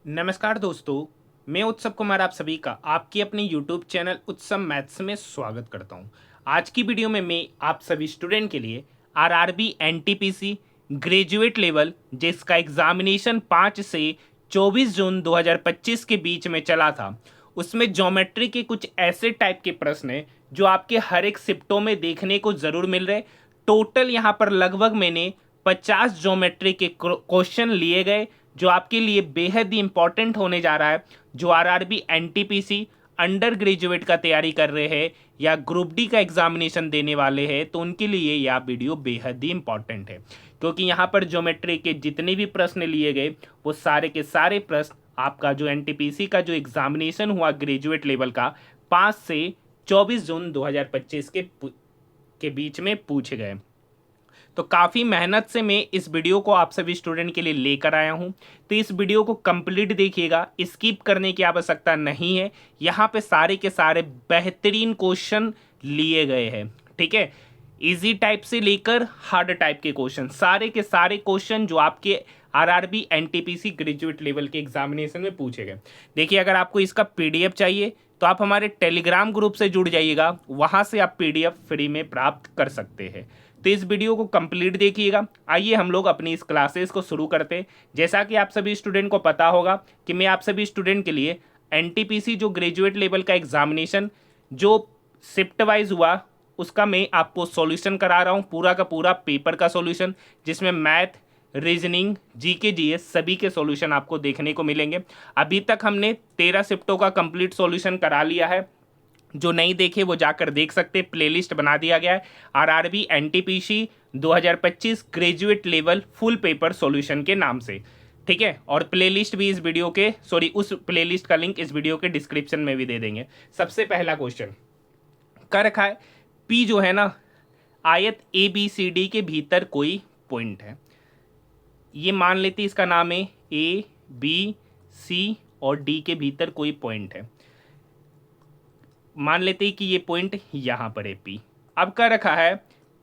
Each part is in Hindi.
नमस्कार दोस्तों, मैं उत्सव कुमार आप सभी का आपके अपने यूट्यूब चैनल उत्सव मैथ्स में स्वागत करता हूं। आज की वीडियो में मैं आप सभी स्टूडेंट के लिए आरआरबी एनटीपीसी ग्रेजुएट लेवल जिसका एग्जामिनेशन 5 से 24 जून 2025 के बीच में चला था, उसमें ज्योमेट्री के कुछ ऐसे टाइप के प्रश्न हैं जो आपके हर एक शिफ्टों में देखने को ज़रूर मिल रहे। टोटल यहाँ पर लगभग मैंने 50 ज्योमेट्री के क्वेश्चन लिए गए जो आपके लिए बेहद ही इंपॉर्टेंट होने जा रहा है। जो आरआरबी एनटीपीसी अंडर ग्रेजुएट का तैयारी कर रहे हैं या ग्रुप डी का एग्जामिनेशन देने वाले हैं तो उनके लिए यह वीडियो बेहद ही इंपॉर्टेंट है, क्योंकि यहाँ पर ज्योमेट्री के जितने भी प्रश्न लिए गए वो सारे के सारे प्रश्न आपका जो एनटीपीसी का जो एग्जामिनेशन हुआ ग्रेजुएट लेवल का 5 से 24 जून 2025 के बीच में पूछे गए। तो काफ़ी मेहनत से मैं इस वीडियो को आप सभी स्टूडेंट के लिए लेकर आया हूं, तो इस वीडियो को कंप्लीट देखिएगा, स्किप करने की आवश्यकता नहीं है। यहाँ पे सारे के सारे बेहतरीन क्वेश्चन लिए गए हैं, ठीक है। इजी टाइप से लेकर हार्ड टाइप के क्वेश्चन, सारे के सारे क्वेश्चन जो आपके आरआरबी एनटीपीसी ग्रेजुएट लेवल के एग्जामिनेशन में पूछे गए। देखिए, अगर आपको इसका पीडीएफ चाहिए तो आप हमारे टेलीग्राम ग्रुप से जुड़ जाइएगा, वहाँ से आप पीडीएफ फ्री में प्राप्त कर सकते हैं। तो इस वीडियो को कंप्लीट देखिएगा। आइए हम लोग अपनी इस क्लासेस को शुरू करते हैं। जैसा कि आप सभी स्टूडेंट को पता होगा कि मैं आप सभी स्टूडेंट के लिए एनटीपीसी जो ग्रेजुएट लेवल का एग्जामिनेशन जो शिफ्ट वाइज हुआ उसका मैं आपको सॉल्यूशन करा रहा हूँ, पूरा का पूरा पेपर का सॉल्यूशन, जिसमें मैथ, रीजनिंग, जीके, जीएस सभी के सॉल्यूशन आपको देखने को मिलेंगे। अभी तक हमने 13 शिफ्टों का कंप्लीट सॉल्यूशन करा लिया है। जो नहीं देखे वो जाकर देख सकते, प्लेलिस्ट बना दिया गया है RRB NTPC 2025 graduate level full paper solution के नाम से, ठीक है। और प्लेलिस्ट भी इस वीडियो के उस प्लेलिस्ट का लिंक इस वीडियो के डिस्क्रिप्शन में भी दे देंगे। सबसे पहला क्वेश्चन कर रखा है, पी जो है ना आयत ए बी सी डी के भीतर कोई पॉइंट है। ये मान लेते इसका नाम है ए बी सी और डी के भीतर कोई पॉइंट है। मान लेते हैं कि ये पॉइंट यहाँ पर है पी। अब क्या रखा है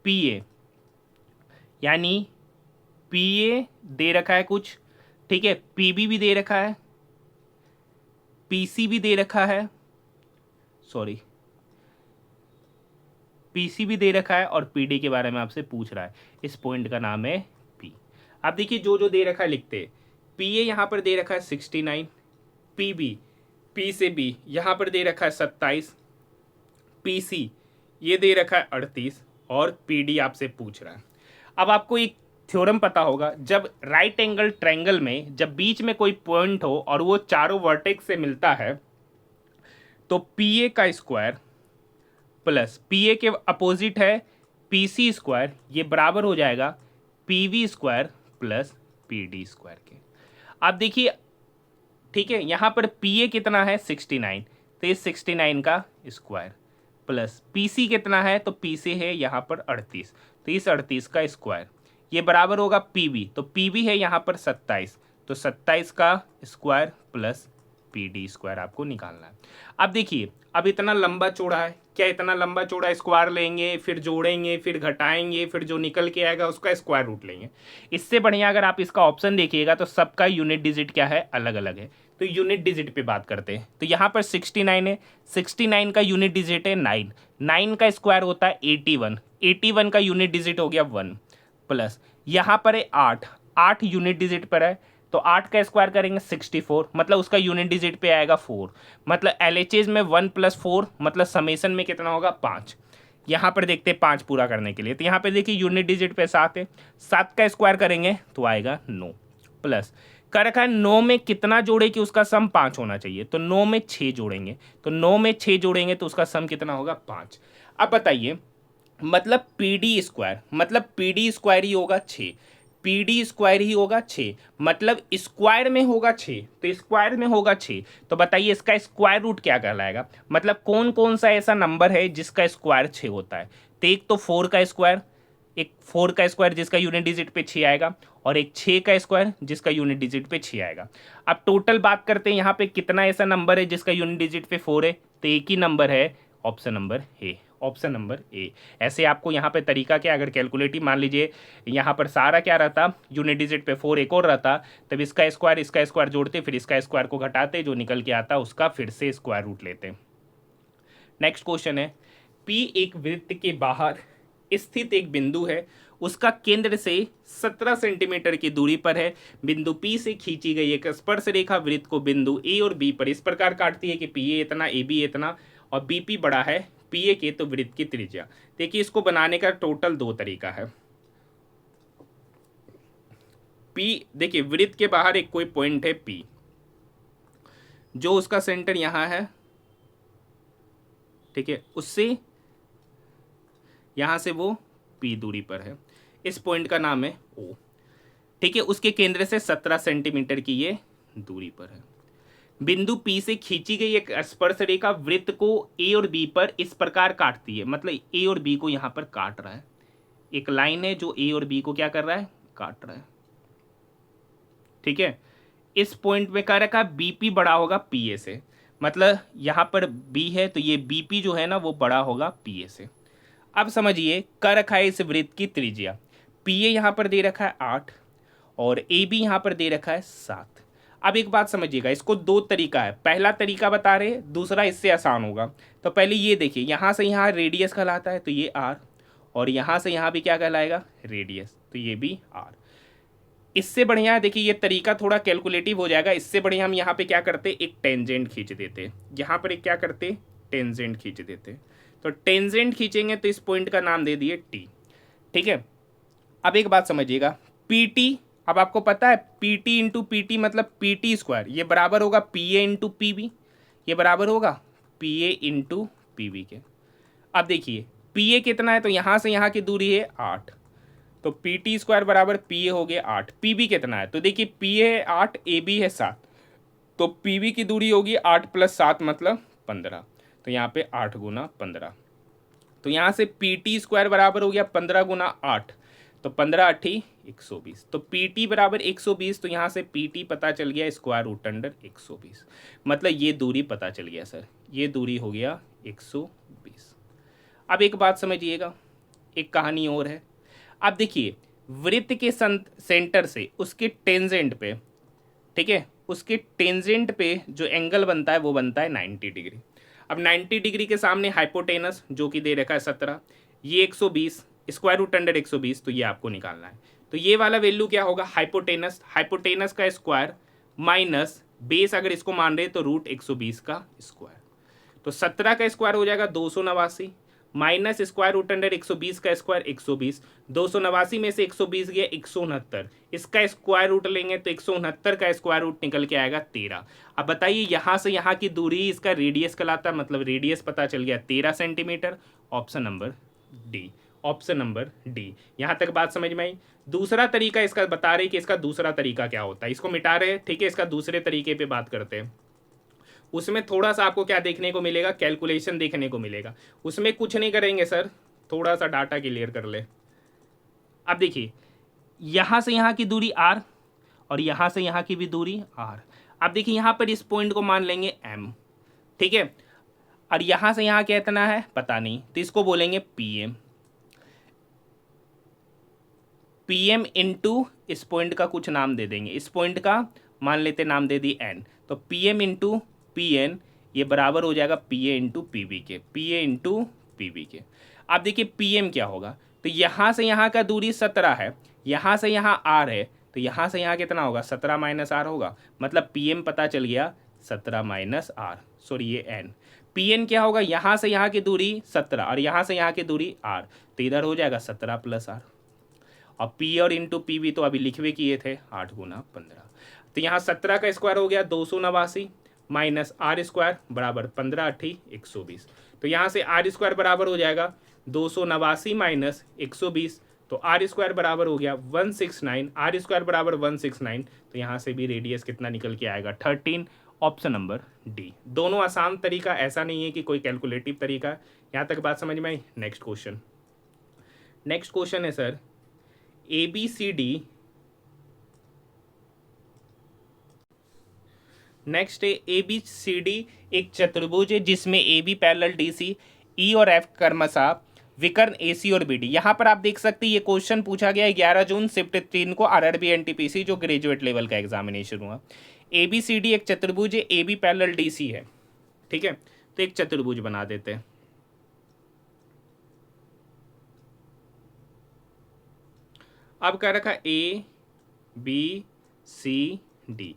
पी ए, यानी पी ए दे रखा है कुछ, ठीक है। पी बी भी दे रखा है, पी सी भी दे रखा है, सॉरी पी सी भी दे रखा है और पी डी के बारे में आपसे पूछ रहा है। इस पॉइंट का नाम है पी। अब देखिए जो जो दे रखा है लिखते हैं। पी ए यहाँ पर दे रखा है 69, पी बी पी से बी यहाँ पर दे रखा है 27, पीसी ये दे रखा है 38 और पीडी आपसे पूछ रहा है। अब आपको एक थ्योरम पता होगा, जब राइट एंगल ट्रायंगल में जब बीच में कोई पॉइंट हो और वो चारों वर्टेक्स से मिलता है तो पी ए का स्क्वायर प्लस पी ए के अपोजिट है पी सी स्क्वायर, ये बराबर हो जाएगा P V square plus P D square के। अब देखिए, ठीक है, यहाँ पर पी ए कितना है 69, तो इस 69 का स्क्वायर प्लस पी सी कितना है तो पी सी है यहाँ पर 38, तो इस 38 का स्क्वायर, ये बराबर होगा पी बी, तो पी बी है यहाँ पर 27, तो 27 का square plus P D square आपको निकालना है। अब देखिए, अब इतना लंबा चौड़ा है, क्या इतना लंबा चौड़ा स्क्वायर लेंगे, फिर जोड़ेंगे, फिर घटाएंगे, फिर जो निकल के आएगा उसका स्क्वायर रूट लेंगे। इससे बढ़िया अगर आप इसका ऑप्शन देखिएगा तो सबका यूनिट डिजिट क्या है, अलग अलग है। तो यूनिट डिजिट पे बात करते हैं। तो यहाँ पर 69 है, 69 का यूनिट डिजिट है 9, 9 का स्क्वायर होता है 81, 81 का यूनिट डिजिट हो गया 1 प्लस यहाँ पर है 8, 8 यूनिट डिजिट पर है, तो 8 का स्क्वायर करेंगे 64, मतलब उसका यूनिट डिजिट पे आएगा 4, मतलब एलएचएस में 1 + 4 मतलब समेसन में कितना होगा 5। यहाँ पर देखते हैं 5 पूरा करने के लिए, तो यहाँ पे देखिए यूनिट डिजिट पे 7 है, 7 का स्क्वायर करेंगे तो आएगा 9 प्लस कर रखा है 9 में कितना जोड़े कि उसका सम 5 होना चाहिए, तो 9 में 6 जोड़ेंगे, तो 9 में 6 जोड़ेंगे तो उसका सम कितना होगा 5। अब बताइए, मतलब पी डी स्क्वायर, मतलब पी डी स्क्वायर ही होगा 6, पी डी स्क्वायर ही होगा 6, मतलब स्क्वायर में होगा 6, तो स्क्वायर में होगा 6, तो बताइए इसका स्क्वायर रूट क्या कहलाएगा, मतलब कौन कौन सा ऐसा नंबर है जिसका स्क्वायर 6 होता है। तो एक तो 4 का स्क्वायर, एक 4 का स्क्वायर जिसका यूनिट डिजिट पे 6 आएगा, और एक 6 का स्क्वायर जिसका यूनिट डिजिट पे 6 आएगा। अब टोटल बात करते हैं यहाँ पे कितना ऐसा नंबर है जिसका यूनिट डिजिट पे 4 है, तो एक ही नंबर है, option number A, option number ए। ऐसे आपको यहाँ पे तरीका क्या, अगर कैलकुलेटिव मान लीजिए यहाँ पर सारा क्या रहता, यूनिट डिजिट पे 4 एक और रहता, तब इसका स्क्वायर जोड़ते, फिर इसका स्क्वायर को घटाते, जो निकल के आता उसका फिर से स्क्वायर रूट लेते। नेक्स्ट क्वेश्चन है, पी एक वृत्त के बाहर स्थित एक बिंदु है, उसका केंद्र से 17 सेंटीमीटर की दूरी पर है। बिंदु पी से खींची गई एक स्पर्श रेखा वृत्त को बिंदु ए और बी पर इस प्रकार काटती है कि पी ए इतना, ए बी इतना और बी पी बड़ा है पी ए के, तो वृत्त की त्रिज्या। देखिए इसको बनाने का टोटल 2 तरीका है। पी, देखिए वृत्त के बाहर एक कोई पॉइंट है पी, जो उसका सेंटर यहां है, ठीक है, उससे यहां से वो पी दूरी पर है, इस पॉइंट का नाम है ओ, ठीक है। उसके केंद्र से 17 सेंटीमीटर की ये दूरी पर है। बिंदु पी से खींची गई एक स्पर्श रेखा वृत्त को ए और बी पर इस प्रकार काटती है, मतलब ए और बी को यहां पर काट रहा है, एक लाइन है जो ए और बी को क्या कर रहा है, काट रहा है, ठीक है। इस पॉइंट में कह रखा है बीपी बड़ा होगा पीए से, मतलब यहां पर बी है तो ये बीपी जो है ना वो बड़ा होगा पीए से। अब समझिए कर रखा है इस वृत्त की त्रिज्या, पी ए यहाँ पर दे रखा है 8 और ए बी यहाँ पर दे रखा है 7। अब एक बात समझिएगा, इसको 2 तरीका है, पहला तरीका बता रहे, दूसरा इससे आसान होगा। तो पहले ये देखिए, यहाँ से यहाँ रेडियस कहलाता है तो ये आर, और यहाँ से यहाँ भी क्या कहलाएगा, रेडियस, तो ये भी आर। इससे बढ़िया देखिए ये तरीका थोड़ा कैलकुलेटिव हो जाएगा, इससे बढ़िया हम यहाँ पे क्या करते, एक टेंजेंट खींच देते, यहाँ पर एक क्या करते, टेंजेंट खींच देते। तो टेंजेंट खींचेंगे तो इस पॉइंट का नाम दे दिए टी, ठीक है। अब एक बात समझिएगा, पी टी, अब आपको पता है P T into P T मतलब पी टी स्क्वायर, ये बराबर होगा P A into P B, ये बराबर होगा P A into P B के। अब देखिए पी ए कितना है, तो यहाँ से यहाँ की दूरी है 8, तो पी टी स्क्वायर बराबर पी ए हो गया 8। पी बी कितना है, तो देखिए पी ए है 8, ए बी है 7, तो पी बी की दूरी होगी 8 + 7 मतलब 15, तो यहाँ पे 8 × 15, तो यहाँ से पी टी स्क्वायर बराबर हो गया 15 × 8, तो 15 8 120, तो पी टी बराबर 120, तो यहाँ से पी टी पता चल गया स्क्वायर रूट अंडर 120, मतलब ये दूरी पता चल गया सर, ये दूरी हो गया 120। अब एक बात समझिएगा, एक कहानी और है। अब देखिए वृत्त के सेंटर से उसके टेंजेंट पे, ठीक है, उसके टेंजेंट पे जो एंगल बनता है वो बनता है 90 डिग्री। अब 90 डिग्री के सामने हाइपोटेनस जो कि दे रखा है 17, ये 120, स्क्वायर रूट अंडर 120, तो ये आपको निकालना है। तो ये वाला वैल्यू क्या होगा, हाइपोटेनस, हाइपोटेनस का स्क्वायर माइनस बेस, अगर इसको मान रहे तो रूट 120 का स्क्वायर, तो 17 का स्क्वायर हो जाएगा 289, माइनस स्क्वायर रूट अंडर 120 का स्क्वायर 120, 289 में से 120 गया 169, इसका स्क्वायर रूट लेंगे तो 169 का स्क्वायर रूट निकल के आएगा 13। अब बताइए यहाँ से यहाँ की दूरी इसका रेडियस कहलाता है, मतलब रेडियस पता चल गया 13 centimetre, option number D, option number D. यहाँ तक बात समझ में आई। दूसरा तरीका इसका बता रहे कि इसका दूसरा तरीका क्या होता है, इसको मिटा रहे, ठीक है, इसका दूसरे तरीके पे बात करते हैं। उसमें थोड़ा सा आपको क्या देखने को मिलेगा, कैलकुलेशन देखने को मिलेगा। उसमें कुछ नहीं करेंगे सर, थोड़ा सा डाटा क्लियर कर ले। अब देखिए यहाँ से यहाँ की दूरी आर और यहाँ से यहाँ की भी दूरी आर। अब देखिए यहाँ पर इस पॉइंट को मान लेंगे एम, ठीक है, और यहाँ से यहाँ क्या इतना है पता नहीं, तो इसको बोलेंगे P M. P M into इस पॉइंट का कुछ नाम दे देंगे, इस पॉइंट का मान लेते नाम दे दी एन, तो P M into P N ये बराबर हो जाएगा P A into P B के, P A into P B के। अब देखिए पी एम क्या होगा, तो यहाँ से यहाँ का दूरी 17 है, यहाँ से यहाँ आर है, तो यहाँ से यहाँ कितना होगा 17 माइनस आर होगा, मतलब पी एम पता चल गया 17 माइनस आर, सॉरी ये एन। पी एन क्या होगा, यहाँ से यहाँ की दूरी 17 और यहाँ से यहाँ की दूरी आर, तो इधर हो जाएगा 17 + आर, और पी और इंटू पी भी तो अभी लिखवे किए थे 8 × 15, तो यहाँ 17 का स्क्वायर हो गया 289 माइनस आर स्क्वायर बराबर 15 8 120, तो यहाँ से आर स्क्वायर बराबर हो जाएगा 289 माइनस 120, तो आर स्क्वायर बराबर हो गया 169, आर स्क्वायर बराबर 169, तो यहाँ से भी रेडियस कितना निकल के आएगा 13, ऑप्शन नंबर डी। दोनों आसान तरीका, ऐसा नहीं है कि कोई कैलकुलेटिव तरीका। यहाँ तक बात समझ में आई। नेक्स्ट क्वेश्चन, नेक्स्ट क्वेश्चन है sir A B C D, next है ए बी सी डी एक चतुर्भुज है जिसमें A B parallel D C, E और एफ क्रमशः विकर्ण एसी और बीडी। यहाँ पर आप देख सकते हैं ये क्वेश्चन पूछा गया है 11 जून शिफ्ट 3 को आरआरबी एनटीपीसी जो ग्रेजुएट लेवल का एग्जामिनेशन हुआ। ए बी सी डी एक चतुर्भुज है, A B parallel D C है, ठीक है, तो एक चतुर्भुज बना देते हैं। अब क्या रखा A B C D,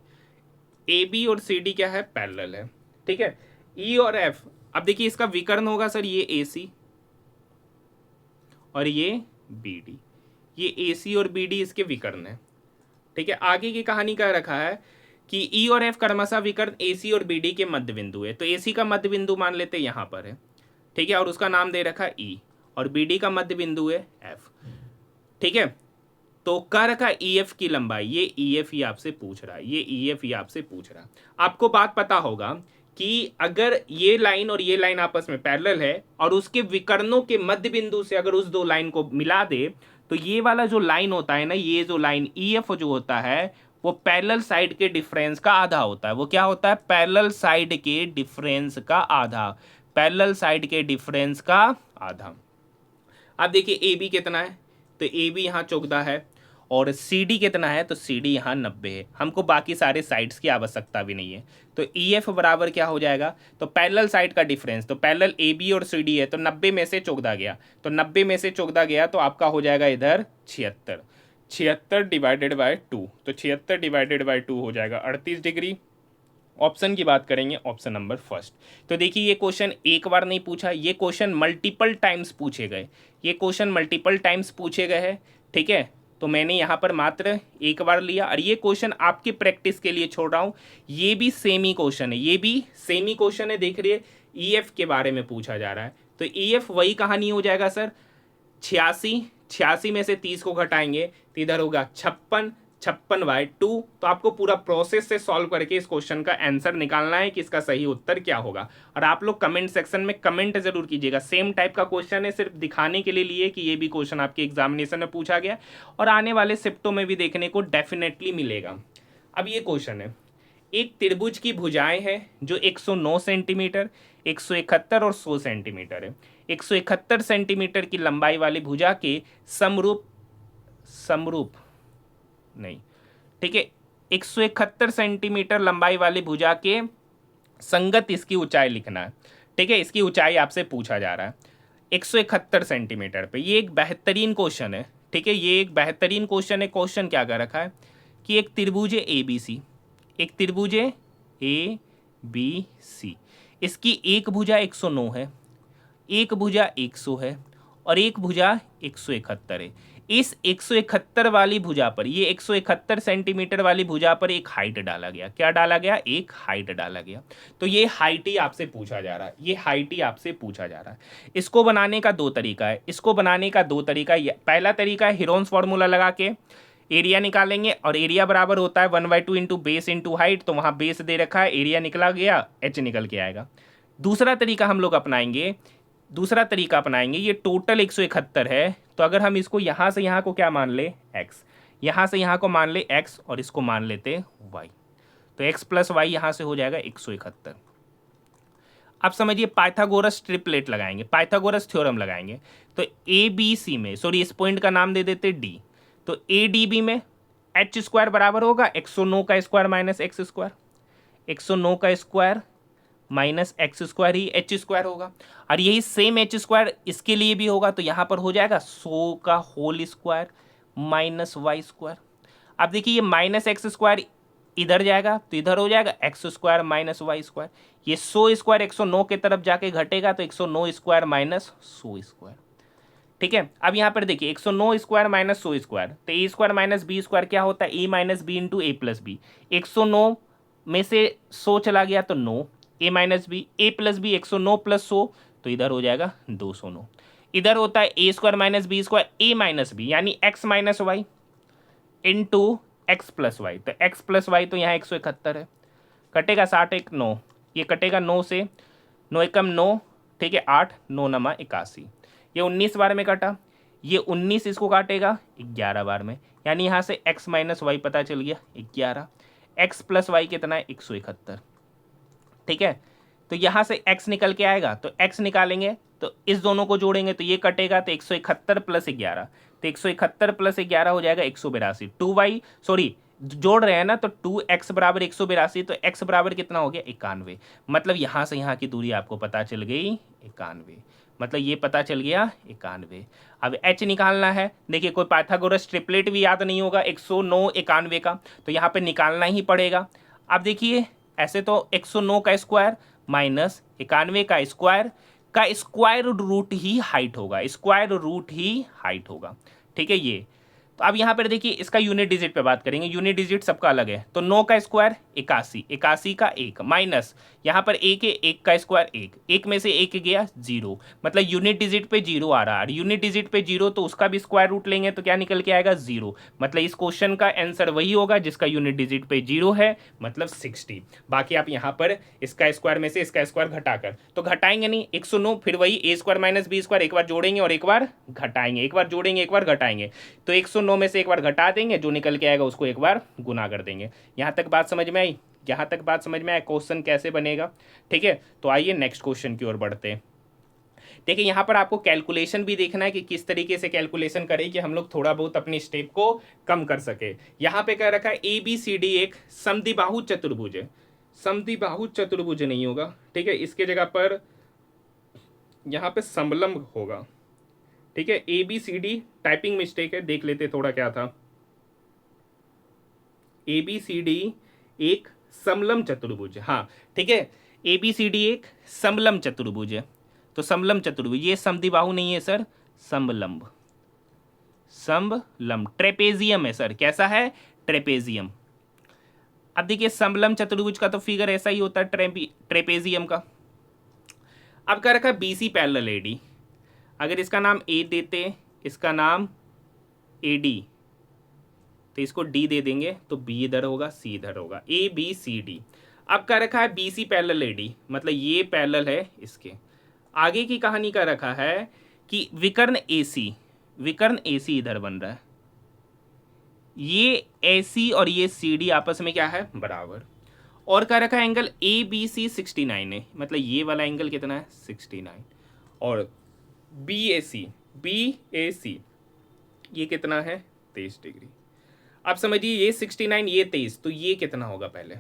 A B और सी डी क्या है, पैरेलल है, ठीक है। ई और एफ, अब देखिए इसका विकर्ण होगा सर ये ए सी और ये बी डी, ये ए सी और बी डी इसके विकर्ण है, ठीक है। आगे की कहानी क्या रखा है कि ई और एफ क्रमशः विकर्ण ए सी और बी डी के मध्य बिंदु है, तो ए सी का मध्य बिंदु मान लेते हैं यहाँ पर है, ठीक है, और उसका नाम दे रखा है ई, और बी डी का मध्य बिंदु है एफ, ठीक है। तो क्या रखा ई एफ की लंबाई, ये ई एफ ही आपसे पूछ रहा है, ये ई एफ ही आपसे पूछ रहा है। आपको बात पता होगा कि अगर ये लाइन और ये लाइन आपस में पैरेलल है और उसके विकर्णों के मध्य बिंदु से अगर उस दो लाइन को मिला दे तो ये वाला जो लाइन होता है ना, ये जो लाइन ई एफ जो होता है वो पैरेलल साइड के डिफरेंस का आधा होता है। वो क्या होता है, पैरेलल साइड के डिफरेंस का आधा, पैरेलल साइड के डिफरेंस का आधा। अब देखिए ए बी कितना है, तो ए बी यहाँ 14 है, और सी डी कितना है, तो सी डी यहाँ 90 है। हमको बाकी सारे साइड्स की आवश्यकता भी नहीं है, तो ई एफ बराबर क्या हो जाएगा, तो पैरेलल साइड का डिफरेंस, तो पैरेलल ए बी और सी डी है, तो 90 में से 14 गया, तो 90 में से 14 गया तो आपका हो जाएगा इधर 76, 76 डिवाइडेड बाय 2, तो 76 डिवाइडेड बाय 2 हो जाएगा 38 डिग्री। ऑप्शन की बात करेंगे, ऑप्शन नंबर फर्स्ट। तो देखिए ये क्वेश्चन एक बार नहीं पूछा, ये क्वेश्चन मल्टीपल टाइम्स पूछे गए, ये क्वेश्चन मल्टीपल टाइम्स पूछे गए हैं, ठीक है। तो मैंने यहाँ पर मात्र एक बार लिया, और ये क्वेश्चन आपकी प्रैक्टिस के लिए छोड़ रहा हूँ। ये भी सेमी क्वेश्चन है, ये भी सेमी क्वेश्चन है, देख रहिए ई एफ के बारे में पूछा जा रहा है, तो ई एफ वही कहानी हो जाएगा सर 86, 86 में से 30 को घटाएंगे तो इधर होगा 56, 56/2। तो आपको पूरा प्रोसेस से सॉल्व करके इस क्वेश्चन का आंसर निकालना है कि इसका सही उत्तर क्या होगा। और आप लोग कमेंट सेक्शन में कमेंट जरूर कीजिएगा, सेम टाइप का क्वेश्चन है, सिर्फ दिखाने के लिए कि ये भी क्वेश्चन आपके एग्जामिनेशन में पूछा गया और आने वाले शिफ्टों में भी देखने को डेफिनेटली मिलेगा। अब ये क्वेश्चन है, एक त्रिभुज की भुजाएं हैं जो 109 सेंटीमीटर, 171 और 100 सेंटीमीटर है। 171 सेंटीमीटर की लंबाई वाली भुजा के समरूप नहीं, ठीक है, 171 सेंटीमीटर लंबाई वाली भुजा के संगत इसकी ऊंचाई लिखना है, ठीक है। इसकी ऊंचाई आपसे पूछा जा रहा है 171 सेंटीमीटर पे। ये एक बेहतरीन क्वेश्चन है, ठीक है, ये एक बेहतरीन क्वेश्चन है। क्वेश्चन क्या कर रखा है कि एक त्रिभुज है ए बी सी, एक त्रिभुज है ए बी सी, इसकी एक भुजा 109 है, एक भुजा 100 है और एक भुजा 171 है। इस 171 वाली भुजा पर, ये 171 सेंटीमीटर वाली भुजा पर एक हाइट डाला गया। क्या डाला गया, एक हाइट डाला गया। तो ये हाइट ही आपसे पूछा जा रहा है, ये हाइट ही आपसे पूछा जा रहा है। इसको बनाने का दो तरीका है, इसको बनाने का दो तरीका। पहला तरीका है हीरोन्स फार्मूला लगा के एरिया निकालेंगे, और एरिया बराबर होता है 1/2 इंटू बेस इंटू हाइट, तो वहाँ बेस दे रखा है, एरिया निकला गया, एच निकल के आएगा। दूसरा तरीका हम लोग अपनाएंगे, दूसरा तरीका अपनाएंगे, ये टोटल 171 है, तो अगर हम इसको यहाँ से यहाँ को क्या मान ले x, यहाँ से यहाँ को मान ले x और इसको मान लेते y, तो x प्लस वाई यहाँ से हो जाएगा 171। अब समझिए पाइथागोरस ट्रिपलेट लगाएंगे, पाइथागोरस थ्योरम लगाएंगे, तो ए बी सी में, सॉरी इस पॉइंट का नाम दे देते d, तो ए डी बी में एच स्क्वायर बराबर होगा 109 का स्क्वायर माइनस एक्स स्क्वायर, 109 का स्क्वायर माइनस एक्स स्क्वायर ही एच स्क्वायर होगा, और यही सेम एच स्क्वायर इसके लिए भी होगा, तो यहाँ पर हो जाएगा 100 का whole square minus Y square. अब देखिए ये माइनस एक्स स्क्वायर इधर जाएगा तो इधर हो जाएगा X square minus Y square, ये 100 स्क्वायर 109 के तरफ जाके घटेगा तो 109 स्क्वायर माइनस 100 स्क्वायर, ठीक है। अब यहाँ पर देखिए 109 स्क्वायर माइनस 100 स्क्वायर, तो A square minus B square क्या होता है, A minus B into A plus B. 109 में से 100 चला गया तो 9, A minus B, A plus B 109 plus 100, तो इधर हो जाएगा 209। इधर होता है A square minus B square, A minus B यानी X minus Y into X plus Y, तो एक्स प्लस वाई तो यहाँ 171 है, कटेगा 60 एक 9, ये कटेगा 9 से, 9 एकम 9, ठीक है, 8, 9 नमा 81, ये 19 बार में कटा, ये 19 इसको काटेगा 11 बार में, यानी यहाँ से x माइनस वाई पता चल गया 11, x प्लस वाई कितना है 171, ठीक है। तो तो यहाँ से x निकल के आएगा, तो x निकालेंगे तो इस दोनों को जोड़ेंगे तो ये कटेगा, तो 171 प्लस 11, तो 171 प्लस 11 हो जाएगा 182। 2y सॉरी जोड़ रहे हैं ना, तो 2x बराबर 182, तो x बराबर कितना हो गया 91। मतलब यहाँ से यहाँ की दूरी आपको पता चल गई 91, मतलब ये पता चल गया 91। अब h निकालना है। देखिए कोई पाइथागोरस ट्रिपलेट भी याद नहीं होगा 109 91 का, तो यहाँ पे निकालना ही पड़ेगा। अब देखिए ऐसे तो 109 का स्क्वायर माइनस 91 का स्क्वायर रूट ही हाइट होगा, स्क्वायर रूट ही हाइट होगा। ठीक है ये। तो अब यहाँ पर देखिए इसका यूनिट डिजिट पे बात करेंगे, यूनिट डिजिट सबका अलग है। तो 9 का स्क्वायर 81, 81 का 1 माइनस यहाँ पर 1 है, 1 का स्क्वायर 1, 1 में से 1 गया 0, मतलब यूनिट डिजिट पे 0 आ रहा है। यूनिट डिजिट पे 0 तो उसका भी स्क्वायर रूट लेंगे तो क्या निकल के आएगा 0। मतलब इस क्वेश्चन का आंसर वही होगा जिसका यूनिट डिजिट पे 0 है, मतलब 60। बाकी आप यहाँ पर इसका स्क्वायर में से इसका स्क्वायर घटाकर तो घटाएंगे नहीं, 109 फिर वही a square minus B square, एक बार जोड़ेंगे और एक बार घटाएंगे, एक बार जोड़ेंगे एक बार घटाएंगे, तो 109 में से एक बार घटा देंगे, जो निकल के आएगा उसको एक बार गुना कर देंगे। यहाँ तक बात समझ में आई? यहाँ तक बात समझ में आया क्वेश्चन कैसे बनेगा? ठीक है, तो आइए नेक्स्ट क्वेश्चन की ओर बढ़ते हैं। देखिए यहाँ पर आपको कैलकुलेशन भी देखना है कि किस तरीके से कैलकुलेशन करें कि हम लोग थोड़ा बहुत अपनी स्टेप को कम कर सके। यहाँ पे कह रखा है ABCD एक समद्विबाहु चतुर्भुज है। समद्विबाहु चतुर्भुज नहीं होगा, ठीक है, इसके जगह पर यहाँ पे समलंब होगा। ठीक है, ABCD टाइपिंग मिस्टेक है, देख लेते थोड़ा क्या था। ABCD एक समलंब चतुर्भुज, हाँ ठीक है, ABCD एक समलंब चतुर्भुज है। तो समलंब चतुर्भुज, ये समद्विबाहु नहीं है सर, समलंब, समलंब ट्रेपेजियम है सर। कैसा है? ट्रेपेजियम। अब देखिए समलंब चतुर्भुज का तो फिगर ऐसा ही होता है ट्रेपेजियम का। अब क्या रखा है BC पैरेलल AD, अगर इसका नाम A देते, इसका नाम AD, तो इसको D दे देंगे तो B इधर होगा C इधर होगा, ABCD। अब क्या रखा है BC पैरेलल AD, मतलब ये पैरेलल है इसके। आगे की कहानी का रखा है कि विकर्ण AC इधर बन रहा है, ये AC और ये CD आपस में क्या है? बराबर। और क्या रखा है एंगल ABC 69 है, मतलब ये वाला एंगल कितना है? 69। और BAC ये कितना है? 23 डिग्री। अब समझिए ये 69 ये 23, तो ये कितना होगा पहले?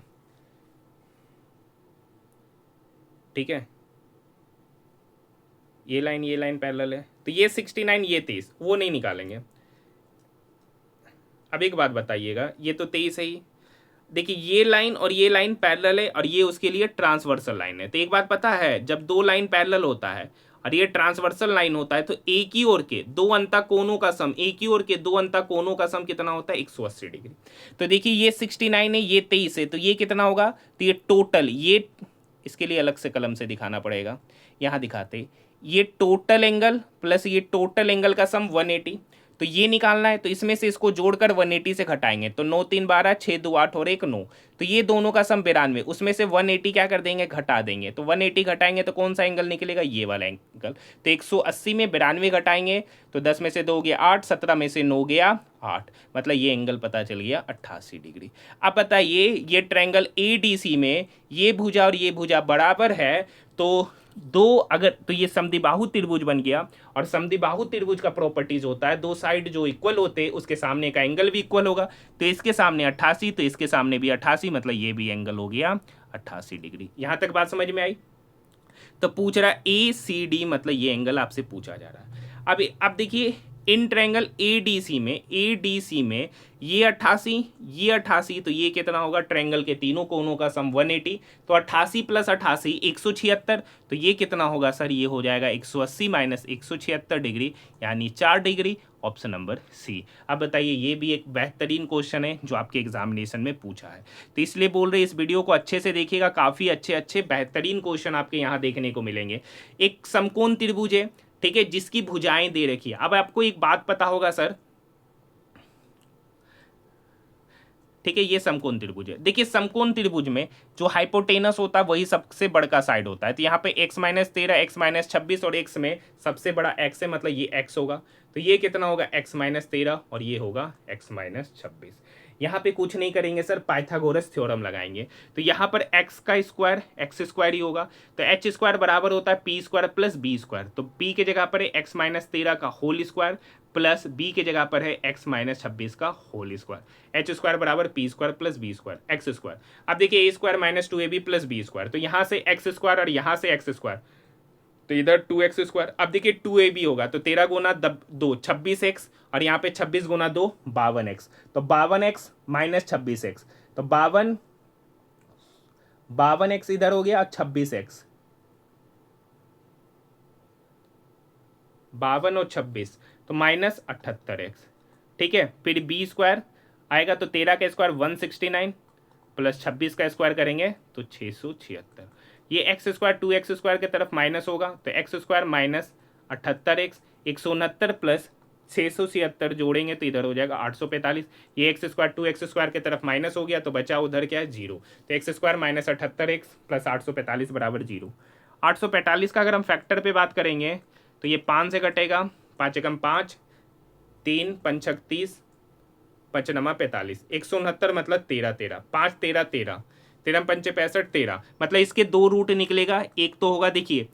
ठीक है, ये लाइन पैरेलल है, तो ये 69 ये 23, वो नहीं निकालेंगे। अब एक बात बताइएगा, ये तो 23 है ही, देखिए ये लाइन और ये लाइन पैरेलल है और ये उसके लिए ट्रांसवर्सल लाइन है। तो एक बात पता है, जब दो लाइन पैरेलल होता है और ये ट्रांसवर्सल लाइन होता है तो एक ही ओर के दो अंतःकोणों का सम, एक ही ओर के दो अंतःकोणों का सम कितना होता है? 180 डिग्री। तो देखिए ये 69 है ये 23 है, तो ये कितना होगा? तो ये टोटल, ये इसके लिए अलग से कलम से दिखाना पड़ेगा, यहाँ दिखाते, ये टोटल एंगल प्लस ये टोटल एंगल का सम 180, तो ये निकालना है। तो इसमें से इसको जोड़कर 180 से घटाएंगे, तो 9 3 12 6 2 8 और 1 9, तो ये दोनों का सम 92, उसमें से 180 क्या कर देंगे? घटा देंगे। तो 180 घटाएंगे तो कौन सा एंगल निकलेगा? ये वाला एंगल। तो 180 में 92 घटाएंगे तो 10 में से 2 गया 8, 17 में से 9 गया 8, मतलब ये एंगल पता चल गया 88 डिग्री। अब बताइए ये ट्रायंगल ADC में ये भुजा और ये भुजा बराबर है, तो दो अगर, तो ये समद्विबाहु त्रिभुज बन गया। और समद्विबाहु त्रिभुज का प्रॉपर्टीज होता है दो साइड जो इक्वल होते हैं उसके सामने का एंगल भी इक्वल होगा। तो इसके सामने 88 तो इसके सामने भी 88, मतलब ये भी एंगल हो गया 88 डिग्री। यहां तक बात समझ में आई? तो पूछ रहा है ACD, मतलब ये एंगल आपसे पूछा जा रहा है। अब देखिए इन ट्रायंगल ADC में ये 88 तो ये कितना होगा? ट्रायंगल के तीनों कोनों का सम 180, तो 88 प्लस 88 176, तो ये कितना होगा सर? ये हो जाएगा 180 माइनस 176 डिग्री, यानी 4 डिग्री। Option number C। अब बताइए ये भी एक बेहतरीन क्वेश्चन है जो आपके एग्जामिनेशन में पूछा है, तो इसलिए बोल रहे इस वीडियो को अच्छे से देखिएगा, काफ़ी अच्छे बेहतरीन क्वेश्चन आपके यहाँ देखने को मिलेंगे। एक समकोण त्रिभुज है, ठीक है, जिसकी भुजाएं दे रखी है। अब आपको एक बात पता होगा सर, ठीक है, ये समकोण त्रिभुज है। देखिए समकोण त्रिभुज में जो हाइपोटेनस होता है वही सबसे बड़ा साइड होता है। तो यहाँ पे x - 13 x - 26 और x में सबसे बड़ा x है, मतलब ये x होगा। तो ये कितना होगा? x - 13 और ये होगा x - 26। यहाँ पे कुछ नहीं करेंगे सर, पाइथागोरस थ्योरम लगाएंगे। तो यहाँ पर एक्स का स्क्वायर एक्स स्क्वायर ही होगा, तो एच स्क्वायर बराबर होता है P square plus B square. तो पी के जगह पर है एक्स माइनस 13 का होल स्क्वायर प्लस बी के जगह पर है एक्स माइनस 26 का होल स्क्वायर। एच स्क्वायर बराबर P square plus B square X square. अब देखिए A square minus 2ab plus B square, तो यहाँ से एक्स स्क्वायर और यहाँ से एक्स स्क्वायर, तो इधर 2x स्क्वायर। अब देखिए 2ab होगा, तो 13 गुना 2 26x, और यहाँ पे 26 गुना 2 52x, तो 52x माइनस 26x, तो 52x इधर हो गया, 26x 52 और 26 तो माइनस 78x। ठीक है, फिर बी स्क्वायर आएगा, तो 13 का स्क्वायर 169 प्लस 26 का स्क्वायर करेंगे तो 676। ये एक्स स्क्वायर 2x स्क्वायर की तरफ माइनस होगा, तो x square minus 78x 169 plus 676 जोड़ेंगे तो इधर हो जाएगा 845। ये एक्स स्क्वायर 2x स्क्वायर की तरफ माइनस हो गया, तो बचा उधर क्या है, जीरो। तो x square minus 78x plus 845 बराबर जीरो। 845 का अगर हम फैक्टर पे बात करेंगे तो ये 5 से कटेगा, 5 एकम 5, 3 पंचक 30, 5 नमा 45, 169 मतलब 13 13, 5 13 13, 13 पंचे 65 13, मतलब इसके दो रूट निकलेगा। एक तो होगा, देखिए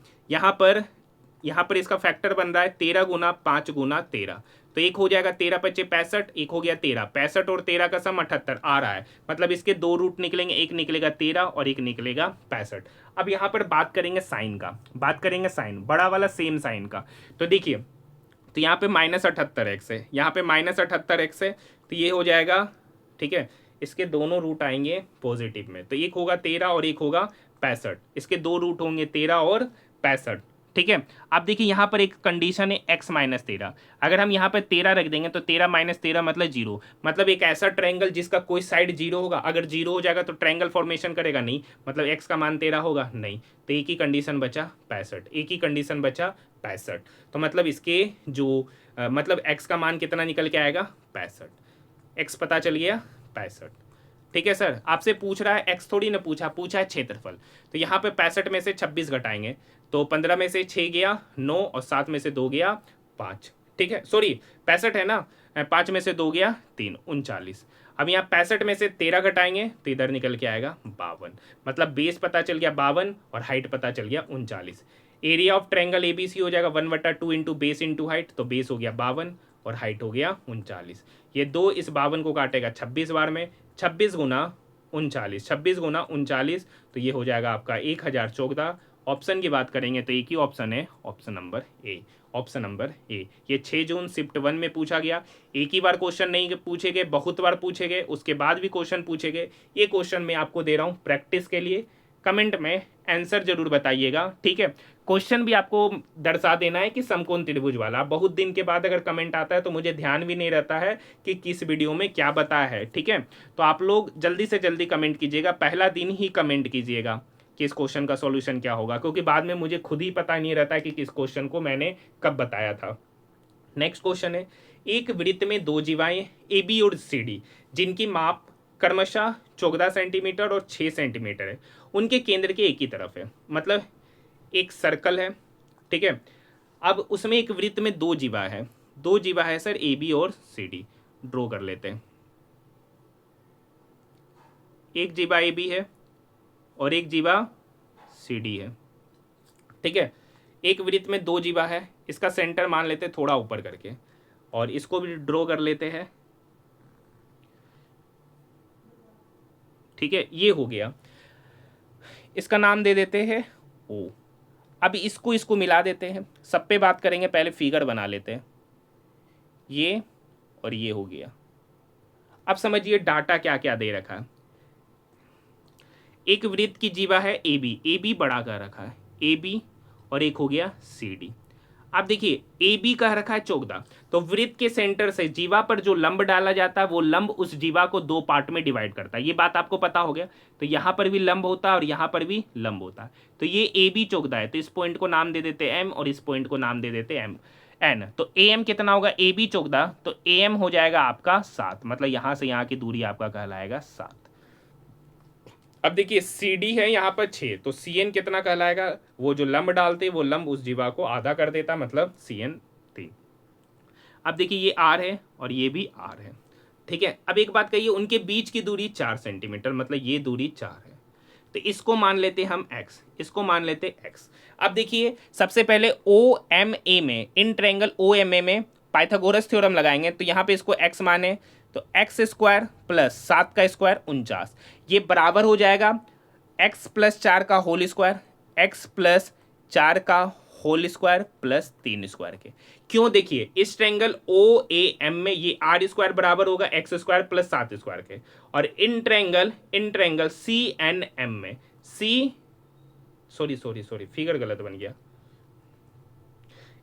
यहाँ पर इसका फैक्टर बन रहा है 13 गुना 5 गुना 13, तो एक हो जाएगा 13 पच्चे 65, एक हो गया 13, 65 और 13 का सम 78 आ रहा है, मतलब इसके दो रूट निकलेंगे, एक निकलेगा 13 और एक निकलेगा 65। अब यहाँ पर बात करेंगे साइन का, बात करेंगे साइन बड़ा वाला सेम साइन का। तो देखिए, तो यहाँ पे माइनस 78x है, यहाँ पे माइनस 78x है, तो ये हो जाएगा, ठीक है, इसके दोनों रूट आएंगे पॉजिटिव में, तो एक होगा 13 और एक होगा 65, इसके दो रूट होंगे 13 और 65। ठीक है, अब देखिए यहाँ पर एक कंडीशन है x माइनस 13, अगर हम यहाँ पर 13 रख देंगे तो 13 माइनस 13 मतलब जीरो, मतलब एक ऐसा ट्रायंगल जिसका कोई साइड जीरो होगा, अगर जीरो हो जाएगा तो ट्रायंगल फॉर्मेशन करेगा नहीं, मतलब x का मान 13 होगा नहीं, तो एक ही कंडीशन बचा 65, एक ही कंडीशन बचा 65। तो मतलब इसके जो मतलब x का मान कितना निकल के आएगा, 65, x पता चल गया 65। ठीक है सर, आपसे पूछ रहा है x थोड़ी ना पूछा है क्षेत्रफल, तो यहाँ पे 65 में से 26 घटाएंगे तो 15 में से 6 गया 9 और 7 में से 2 गया 5। ठीक है, सॉरी 65 है ना, 5 में से 2 गया 3 39। अब यहाँ 65 में से 13 घटाएंगे तो इधर निकल के आएगा 52, मतलब बेस पता चल गया 52 और हाइट पता चल गया 39। एरिया ऑफ ट्रायंगल एबीसी हो जाएगा 1/2 इंटू बेस इंटू हाइट, तो बेस हो गया 52 और हाइट हो गया 39। ये दो इस 52 को काटेगा 26 बार में, 26 गुना 39, 26 गुना 39, तो ये हो जाएगा आपका 1014। ऑप्शन की बात करेंगे तो एक ही ऑप्शन है, option number A, option number A. ये 6 जून शिफ्ट 1 में पूछा गया, एक ही बार क्वेश्चन नहीं पूछे गए, बहुत बार पूछे गए, उसके बाद भी क्वेश्चन पूछे गए। ये क्वेश्चन मैं आपको दे रहा हूँ प्रैक्टिस के लिए, कमेंट में आंसर जरूर बताइएगा। ठीक है, क्वेश्चन भी आपको दर्शा देना है कि समकोण त्रिभुज वाला। बहुत दिन के बाद अगर कमेंट आता है तो मुझे ध्यान भी नहीं रहता है कि किस वीडियो में क्या बताया है। ठीक है, तो आप लोग जल्दी से जल्दी कमेंट कीजिएगा, पहला दिन ही कमेंट कीजिएगा कि इस क्वेश्चन का सॉल्यूशन क्या होगा, क्योंकि बाद में मुझे खुद ही पता नहीं रहता है कि किस क्वेश्चन को मैंने कब बताया था। नेक्स्ट क्वेश्चन है, एक वृत्त में दो जीवाएं ए बी और सी डी जिनकी माप क्रमशः 14 सेंटीमीटर और 6 सेंटीमीटर है, उनके केंद्र के एक ही तरफ है, मतलब एक सर्कल है। ठीक है, अब उसमें एक वृत्त में दो जीवा है, दो जीवा है सर ए बी और सी डी, ड्रॉ कर लेते हैं। एक जीवा ए बी है और एक जीवा सी डी है। ठीक है, एक वृत्त में दो जीवा है, इसका सेंटर मान लेते हैं थोड़ा ऊपर करके, और इसको भी ड्रॉ कर लेते हैं। ठीक है, ये हो गया, इसका नाम दे देते हैं ओ। अब इसको मिला देते हैं, सब पे बात करेंगे, पहले फिगर बना लेते हैं, ये और ये हो गया। अब समझिए डाटा क्या क्या दे रखा है। एक वृत्त की जीवा है ए बी बड़ा कर रखा है ए बी, और एक हो गया सी डी। अब देखिए ए बी कह रखा है 14, तो वृत्त के सेंटर से जीवा पर जो लंब डाला जाता है वो लंब उस जीवा को दो पार्ट में डिवाइड करता है, ये बात आपको पता हो गया। तो यहाँ पर भी लंब होता है और यहाँ पर भी लंब होता है, तो ये ए बी 14 है, तो इस पॉइंट को नाम दे देते एम और इस पॉइंट को नाम दे देते एम एन। तो ए एम कितना होगा, ए बी 14, तो ए एम हो जाएगा आपका 7, मतलब यहाँ से यहाँ की दूरी आपका कहलाएगा 7। अब देखिए सी डी है यहाँ पर 6, तो सी एन कितना कहलाएगा, वो जो लंब डालते वो लंब उस जीवा को आधा कर देता, मतलब सी एन 3। अब देखिए ये आर है और ये भी आर है। ठीक है, अब एक बात कहिए, उनके बीच की दूरी 4 सेंटीमीटर, मतलब ये दूरी 4 है, तो इसको मान लेते हम x, इसको मान लेते x। अब देखिए सबसे पहले ओ एम ए में, in triangle O M A में पाइथागोरस थ्योरम लगाएंगे, तो यहाँ पे इसको x माने तो एक्स स्क्वायर प्लस 7 का स्क्वायर 49, ये बराबर हो जाएगा x प्लस 4 का होल स्क्वायर, x प्लस 4 का होल स्क्वायर प्लस 3 स्क्वायर के। क्यों, देखिए इस ट्रायंगल ओ ए एम में ये आर स्क्वायर बराबर होगा एक्स स्क्वायर प्लस 7 स्क्वायर के, और इन ट्रायंगल सी एन एम में सी, सॉरी फिगर गलत बन गया,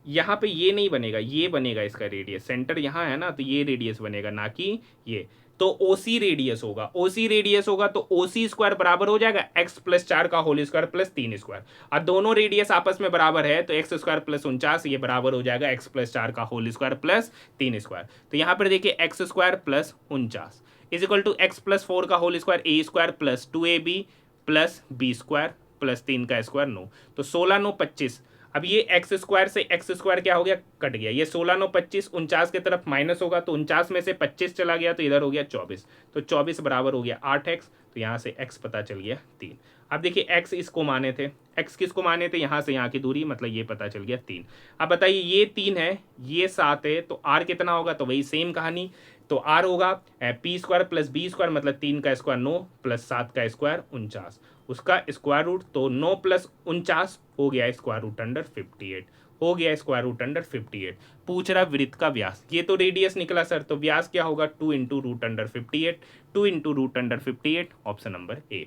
यहाँ पे ये नहीं बनेगा, ये बनेगा इसका रेडियस, सेंटर यहाँ है ना, तो ये रेडियस बनेगा, ना कि ये, तो ओसी रेडियस होगा, ओसी रेडियस होगा तो ओसी स्क्वायर बराबर हो जाएगा एक्स प्लस 4 का होल स्क्वायर प्लस 3 स्क्वायर, और दोनों रेडियस आपस में बराबर है तो एक्स स्क्वायर प्लस 49 ये बराबर हो जाएगा एक्स प्लस 4 का होल स्क्वायर प्लस 3 स्क्वायर। तो यहाँ पर देखिए X square plus 49 is equal to X plus 4 का whole square A square plus 2ab plus B square plus 3 का स्क्वायर 9, तो 16 9 25। अब ये एक्स स्क्वायर से एक्स स्क्वायर क्या हो गया, कट गया, ये 16 9 25 49 की तरफ माइनस होगा, तो 49 में से 25 चला गया तो इधर हो गया 24, तो 24 बराबर हो गया 8x, तो यहाँ से x पता चल गया 3। अब देखिए x इसको माने थे, x किसको माने थे, यहाँ से यहाँ की दूरी, मतलब ये पता चल गया 3। अब बताइए ये 3 है, ये 7 है, तो r कितना होगा, तो वही सेम कहानी, तो r होगा P square plus B square, मतलब 3 का स्क्वायर 9 प्लस 7 का स्क्वायर 49, उसका स्क्वायर रूट, तो 9 प्लस 49 हो गया स्क्वायर रूट अंडर 58, हो गया स्क्वायर रूट अंडर 58। पूछ रहा वृत्त का व्यास, ये तो रेडियस निकला सर, तो व्यास क्या होगा 2 into root under 58, 2 into root under 58, option number A.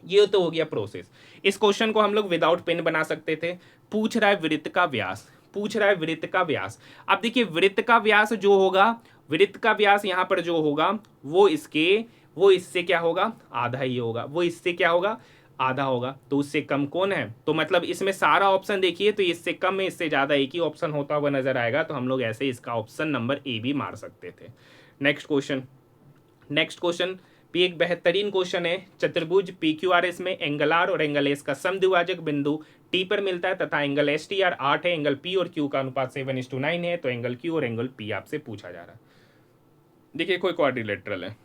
ये तो हो गया प्रोसेस। इस क्वेश्चन को हम लोग विदाउट पेन बना सकते थे। पूछ रहा है वृत्त का व्यास, पूछ रहा है वृत्त का व्यास। अब देखिए वृत्त का व्यास जो होगा, वृत्त का व्यास यहाँ पर जो होगा वो इससे क्या होगा, आधा ही होगा, वो इससे क्या होगा, आधा होगा, तो उससे कम कौन है, तो मतलब इसमें सारा ऑप्शन देखिए तो इससे कम है, इससे ज्यादा एक ही ऑप्शन होता हुआ नजर आएगा, तो हम लोग ऐसे इसका ऑप्शन नंबर ए भी मार सकते थे। नेक्स्ट क्वेश्चन भी एक बेहतरीन क्वेश्चन है। चतुर्भुज पी क्यू आर एस में एंगल आर और एंगल एस का समद्विभाजक बिंदु टी पर मिलता है तथा एंगल एस टी आर 8 है, एंगल पी और क्यू का अनुपात 7:9 है, तो एंगल क्यू और एंगल पी आपसे पूछा जा रहा है। देखिए कोई क्वाड्रिलेटरल है,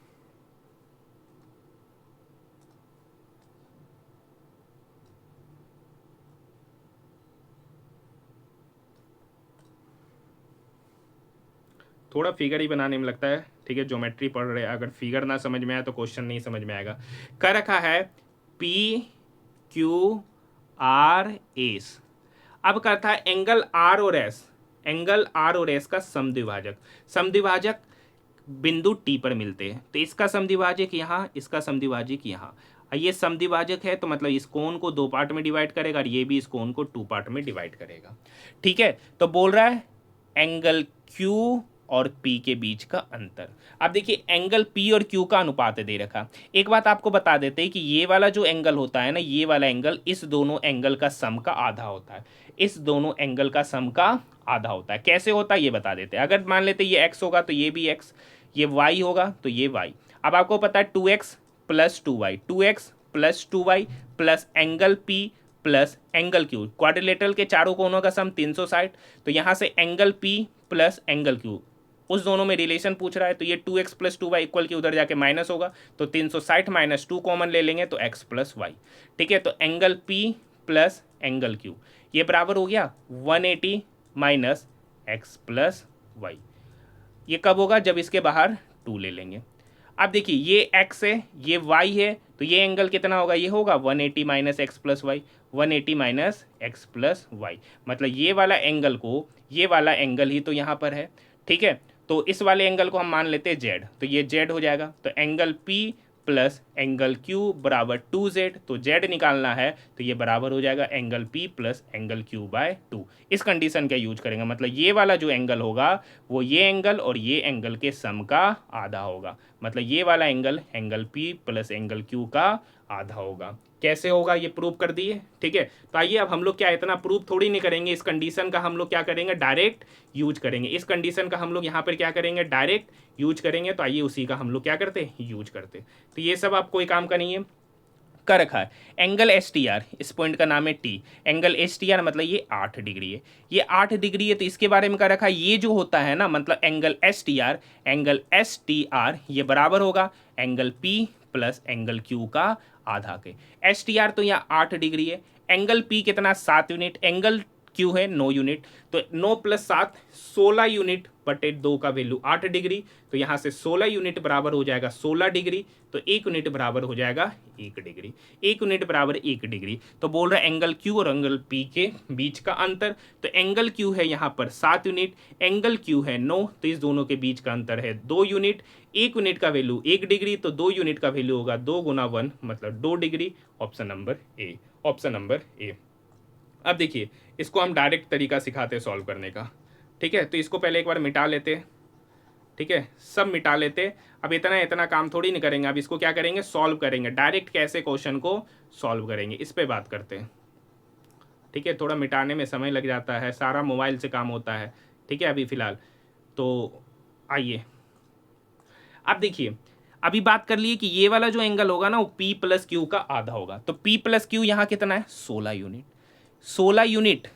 थोड़ा फिगर ही बनाने में लगता है, ठीक है, ज्योमेट्री पढ़ रहे हैं, अगर फिगर ना समझ में आया तो क्वेश्चन नहीं समझ में आएगा। कर रखा है पी क्यू आर एस, अब करता है एंगल आर और एस, एंगल आर और एस का समद्विभाजक, समद्विभाजक बिंदु टी पर मिलते हैं, तो इसका समद्विभाजक यहाँ, इसका समद्विभाजक यहाँ, ये समद्विभाजक है तो मतलब इस कोण को 2 पार्ट में डिवाइड करेगा और ये भी इस कोण को 2 पार्ट में डिवाइड करेगा, ठीक है। तो बोल रहा है एंगल क्यू और P के बीच का अंतर। अब देखिए एंगल P और Q का अनुपात दे रखा। एक बात आपको बता देते हैं कि ये वाला जो एंगल होता है ना, ये वाला एंगल इस दोनों एंगल का सम का आधा होता है, इस दोनों एंगल का सम का आधा होता है। कैसे होता है ये बता देते हैं। अगर मान लेते ये x होगा तो ये भी x, ये y होगा तो ये y। अब आपको पता है 2x plus 2y, 2x plus 2y plus angle P plus angle Q, quadrilateral के चारों कोनों का सम 360, तो यहाँ से angle P plus angle Q, उस दोनों में रिलेशन पूछ रहा है, तो ये 2x प्लस 2y इक्वल के उधर जाके माइनस होगा, तो 360 माइनस 2 कॉमन ले लेंगे तो x प्लस वाई, ठीक है। तो angle P plus angle Q ये बराबर हो गया 180 माइनस x प्लस वाई। ये कब होगा, जब इसके बाहर 2 ले लेंगे। अब देखिए ये x है, ये y है, तो ये एंगल कितना होगा, ये होगा 180 minus X plus Y, 180 minus X plus Y, मतलब ये वाला एंगल को, ये वाला एंगल ही तो यहाँ पर है, ठीक है। तो इस वाले एंगल को हम मान लेते हैं z, तो ये z हो जाएगा, तो angle P plus angle Q बराबर 2z, तो z निकालना है तो ये बराबर हो जाएगा angle P plus angle Q by 2। इस कंडीशन का यूज करेंगे, मतलब ये वाला जो एंगल होगा वो ये एंगल और ये एंगल के सम का आधा होगा, मतलब ये वाला angle angle P plus angle Q का आधा होगा। कैसे होगा ये प्रूव कर दिए, ठीक है। तो आइए अब हम लोग क्या इतना प्रूव थोड़ी नहीं करेंगे, इस कंडीशन का हम लोग क्या करेंगे, डायरेक्ट यूज करेंगे। इस कंडीशन का हम लोग यहाँ पर क्या करेंगे, डायरेक्ट यूज करेंगे। तो आइए उसी का हम लोग क्या करते हैं, यूज करते। तो ये सब आप कोई काम का नहीं है, का रखा है एंगल एस टी आर, इस पॉइंट का नाम है T, angle S T R मतलब ये 8 डिग्री है, ये 8 डिग्री है, तो इसके बारे में का रखा है ये जो होता है ना मतलब angle S T R, angle S T R ये बराबर होगा angle P plus angle Q का आधा के। एस टी आर तो यहाँ 8 डिग्री है, एंगल पी कितना 7 यूनिट, एंगल क्यू है 9 यूनिट, तो 9 प्लस 7 16 यूनिट बटे 2 का वैल्यू 8 डिग्री, तो यहाँ से 16 यूनिट बराबर हो जाएगा 16 डिग्री, तो 1 यूनिट बराबर हो जाएगा 1 डिग्री, 1 यूनिट बराबर 1 डिग्री। तो बोल रहा है एंगल क्यू और एंगल पी के बीच का अंतर, तो एंगल क्यू है यहाँ पर 7 यूनिट, एंगल क्यू है 9, तो इस दोनों के बीच का अंतर है 2 यूनिट, 1 यूनिट का वैल्यू 1 डिग्री, तो 2 यूनिट का वैल्यू होगा 2 गुना 1 मतलब 2 degree. Option number A, option number ए। अब देखिए इसको हम डायरेक्ट तरीका सिखाते हैं सॉल्व करने का, ठीक है, तो इसको पहले एक बार मिटा लेते हैं, ठीक है, सब मिटा लेते। अब इतना इतना काम थोड़ी नहीं करेंगे, अब इसको क्या करेंगे सॉल्व करेंगे, डायरेक्ट कैसे क्वेश्चन को सॉल्व करेंगे इस पे बात करते हैं, ठीक है। थोड़ा मिटाने में समय लग जाता है, सारा मोबाइल से काम होता है, ठीक है अभी फिलहाल। तो आइए अब देखिए, अभी बात कर लिए कि ये वाला जो एंगल होगा ना वो P प्लस क्यू का आधा होगा, तो P प्लस क्यू यहाँ कितना है 16 यूनिट, 16 यूनिट,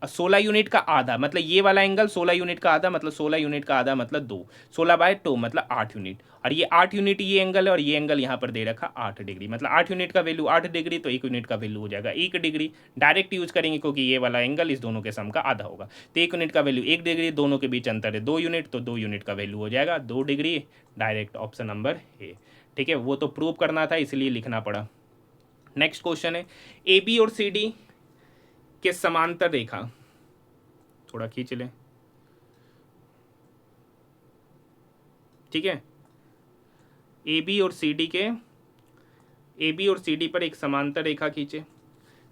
16 यूनिट का आधा मतलब ये वाला एंगल 16 यूनिट का आधा मतलब 16 यूनिट का आधा मतलब 2, 16/2 मतलब 8 यूनिट, और ये 8 यूनिट ये एंगल है और ये एंगल यहाँ पर दे रखा 8 डिग्री, मतलब 8 यूनिट का वैल्यू 8 डिग्री, तो 1 यूनिट का वैल्यू हो जाएगा 1 डिग्री। डायरेक्ट यूज करेंगे क्योंकि ये वाला एंगल इस दोनों के सम का आधा होगा, तो 1 यूनिट का वैल्यू 1 डिग्री, दोनों के बीच अंतर है 2 यूनिट, तो 2 यूनिट का वैल्यू हो जाएगा 2 डिग्री। डायरेक्ट ऑप्शन नंबर ए, ठीक है, वो तो प्रूव करना था इसलिए लिखना पड़ा। नेक्स्ट क्वेश्चन है ए बी और सी डी के समांतर रेखा, थोड़ा खींच लें, ठीक है, ए बी और सी डी पर एक समांतर रेखा खींचे,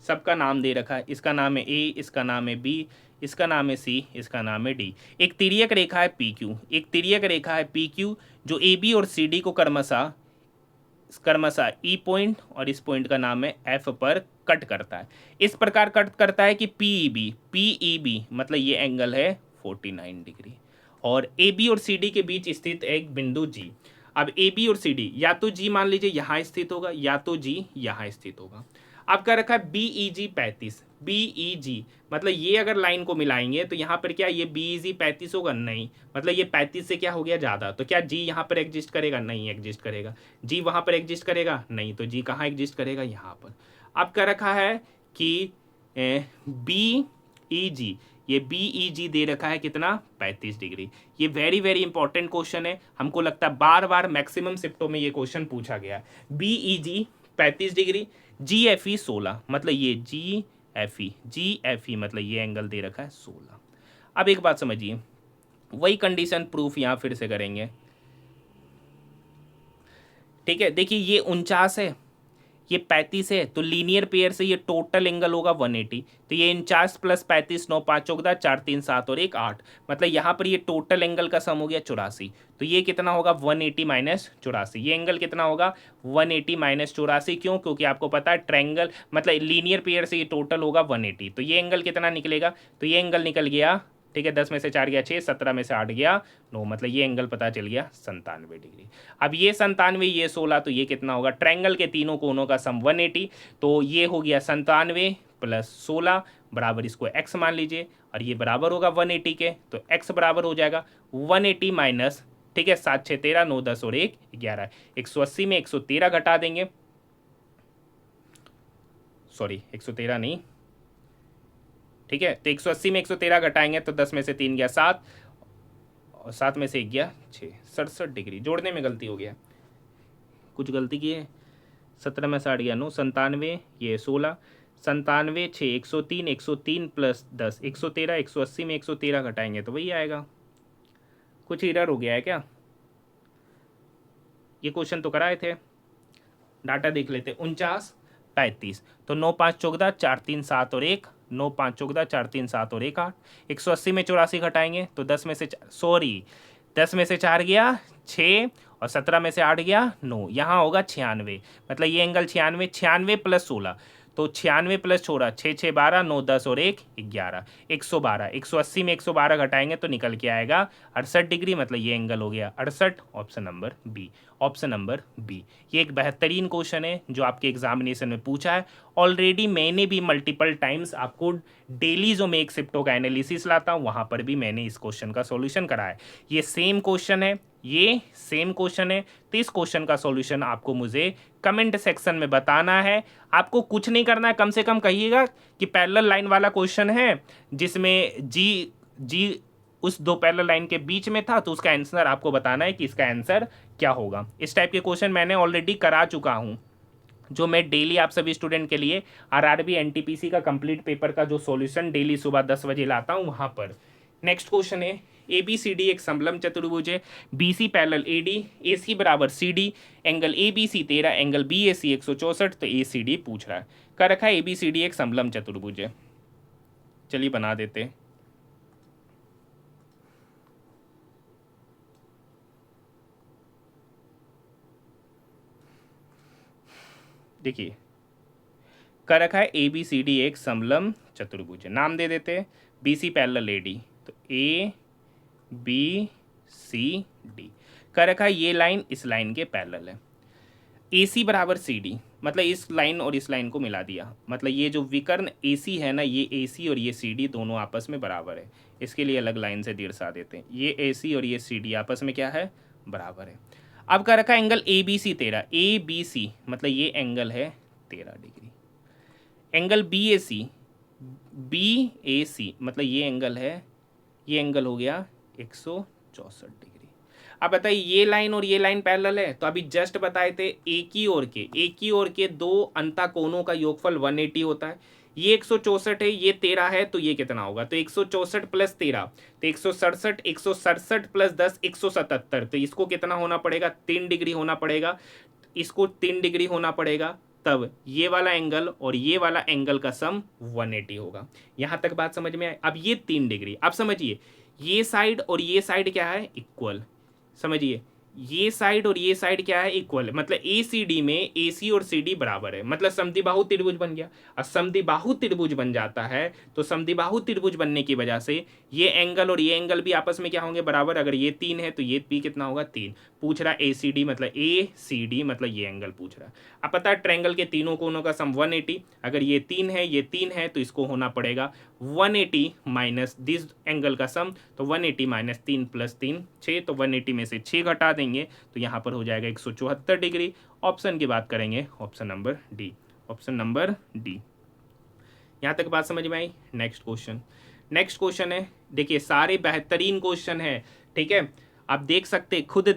सबका नाम दे रखा है, इसका नाम है ए, इसका नाम है बी, इसका नाम है सी, इसका नाम है डी। एक तिर्यक रेखा है पी क्यू, एक तिर्यक रेखा है पी क्यू जो ए बी और सी डी को क्रमशः ई पॉइंट और इस पॉइंट का नाम है एफ पर कट करता है, इस प्रकार कट करता है कि पीईबी मतलब ये एंगल है 49 डिग्री, और ए बी और सी डी के बीच स्थित एक बिंदु जी। अब ए बी और सी डी या तो जी मान लीजिए यहाँ स्थित होगा या तो जी यहाँ स्थित होगा। अब क्या रखा है BEG 35, BEG मतलब ये अगर लाइन को मिलाएंगे तो यहाँ पर क्या ये BEG 35 होगा, नहीं, मतलब ये 35 से क्या हो गया ज़्यादा, तो क्या जी यहाँ पर एग्जिस्ट करेगा, नहीं एग्जिस्ट करेगा, जी वहाँ पर एग्जिस्ट करेगा, नहीं, तो जी कहाँ एग्जिस्ट करेगा, यहाँ पर। अब क्या रखा है कि BEG, ये BEG दे रखा है कितना 35 डिग्री। ये वेरी वेरी इंपॉर्टेंट क्वेश्चन है, हमको लगता है बार बार मैक्सिमम शिफ्टों में ये क्वेश्चन पूछा गया है। BEG 35 डिग्री, GFE 16 मतलब ये GFE मतलब ये एंगल दे रखा है 16। अब एक बात समझिए, वही कंडीशन प्रूफ यहां फिर से करेंगे, ठीक है। देखिए ये 49 है, ये 35 है, तो लीनियर पेयर से ये टोटल एंगल होगा 180, तो ये 49 प्लस 35 9 5 14 4 3 7 और 1 8, मतलब यहाँ पर ये टोटल एंगल का सम हो गया 84, तो ये कितना होगा 180 माइनस 84, ये एंगल कितना होगा 180 माइनस 84, क्यों, क्योंकि आपको पता है ट्रायंगल मतलब लीनियर पेयर से ये टोटल होगा 180, तो ये एंगल कितना निकलेगा, तो ये एंगल निकल गया, ठीक है, 10 में से 4 गया 6, 17 में से 8 गया 9, मतलब ये एंगल पता चल गया 97 डिग्री। अब ये 97, ये 16, तो ये कितना होगा, ट्रायंगल के तीनों कोनों का सम 180, तो ये हो गया 97 प्लस 16 बराबर इसको x मान लीजिए, और ये बराबर होगा 180 के, तो x बराबर हो जाएगा 180 माइनस, ठीक है, 7 6 13 9 10 और 1 11, 180 में 113 घटा देंगे, सॉरी 113 नहीं, ठीक है, तो 180 में 113 घटाएंगे तो 10 में से 3 गया 7 और 7 में से 1 गया 6, 67 डिग्री। जोड़ने में गलती हो गया, कुछ गलती की है, 17 में से 8 गया 9, 97 ये 16, 97 6 103, 103 प्लस 10 113, 180 में 113 घटाएंगे तो वही आएगा। कुछ एरर हो गया है क्या, ये क्वेश्चन तो कराए थे, डाटा देख लेते, 49 35, तो 9 5 14 4 3 7 और 1, 9 5 14 4 3 7 और 1 8, 180 में 84 घटाएंगे तो 10 में से 4 गया 6 और 17 में से 8 गया 9, यहाँ होगा 96, मतलब ये एंगल 96 प्लस 16, तो 96 प्लस छोड़ा 6 6 12 9 10 और 1 11 112। 180 में 112 घटाएंगे तो निकल के आएगा 68 डिग्री, मतलब ये एंगल हो गया 68। Option number B, option number B. ये एक बेहतरीन क्वेश्चन है जो आपके एग्जामिनेशन में पूछा है। ऑलरेडी मैंने भी मल्टीपल टाइम्स आपको डेली जो मैं एक शिफ्टों का एनालिसिस लाता हूँ वहाँ पर भी मैंने इस क्वेश्चन का सॉल्यूशन कराया है। ये सेम क्वेश्चन है, ये सेम क्वेश्चन है। तो इस क्वेश्चन का सॉल्यूशन आपको मुझे कमेंट सेक्शन में बताना है। आपको कुछ नहीं करना है, कम से कम कहिएगा कि पैरेलल लाइन वाला क्वेश्चन है जिसमें जी उस दो पैरेलल लाइन के बीच में था, तो उसका आंसर आपको बताना है कि इसका आंसर क्या होगा। इस टाइप के क्वेश्चन मैंने ऑलरेडी करा चुका हूँ, जो मैं डेली आप सभी स्टूडेंट के लिए आरआरबी एनटीपीसी का कंप्लीट पेपर का जो सॉल्यूशन डेली सुबह 10 बजे लाता हूँ वहाँ पर। नेक्स्ट क्वेश्चन है, ए बी सी डी एक समलम चतुर्भुज है, B C parallel A D, A C बराबर C D, angle A B C 13, angle B A C 164। तो ए सी डी पूछ रहा है, कर रखा है ए बी सी डी एक समलम चतुर्भुज है। चलिए बना देते हैं। देखिए कर रखा है ए बी सी डी एक समलम चतुर्भुज है, नाम दे देते हैं B C parallel A D. तो ए बी सी डी कर रखा है, ये लाइन इस लाइन के पैरेलल है। ए सी बराबर सी डी, मतलब इस लाइन और इस लाइन को मिला दिया, मतलब ये जो विकर्ण ए सी है ना, ये ए सी और ये सी डी दोनों आपस में बराबर है। इसके लिए अलग लाइन से दर्शा देते हैं, ये ए सी और ये सी डी आपस में क्या है, बराबर है। अब कर रखा है angle A B C 13, A B C मतलब ये एंगल है 13 degree. Angle B A C मतलब ये एंगल है, ये एंगल हो गया 164 डिग्री। अब बताइए ये लाइन और ये लाइन पैरेलल है, तो अभी जस्ट बताए थे एक ही ओर के दो अंतःकोणों का योगफल 180 होता है। ये 164 है, ये 13 है, तो ये कितना होगा, तो 164 प्लस 13 तो 167, 167 प्लस 10 177। तो इसको कितना होना पड़ेगा, 3 डिग्री होना पड़ेगा, इसको 3 डिग्री होना पड़ेगा, तब ये वाला एंगल और ये वाला एंगल का सम 180 होगा। यहां तक बात समझ में आए। अब ये 3 डिग्री, अब समझिए ये साइड और ये साइड क्या है, इक्वल। समझिए ये साइड और ये साइड क्या है, इक्वल, मतलब ए सी डी में ए सी और सी डी बराबर है, मतलब समद्विबाहु त्रिभुज बन गया। और समद्विबाहु त्रिभुज बन जाता है तो समद्विबाहु त्रिभुज बनने की वजह से ये एंगल और ये एंगल भी आपस में क्या होंगे, बराबर। अगर ये 3 है तो ये भी कितना होगा, 3। पूछ रहा है ए सी डी मतलब ए सी डी मतलब ये एंगल पूछ रहा है। अब पता है ट्रायंगल के तीनों कोनों का सम 180, अगर ये 3 है ये 3 है तो इसको होना पड़ेगा 180 माइनस दिस एंगल का सम, तो 180 माइनस 3 प्लस 3 6, तो 180 में से 6 घटा देंगे तो यहाँ पर हो जाएगा 174 डिग्री। ऑप्शन की बात करेंगे, option number D, option number D. यहाँ तक बात समझ में आई। नेक्स्ट क्वेश्चन है, देखिए सारे बेहतरीन क्वेश्चन है, ठीक है। आप देख सकते, खुद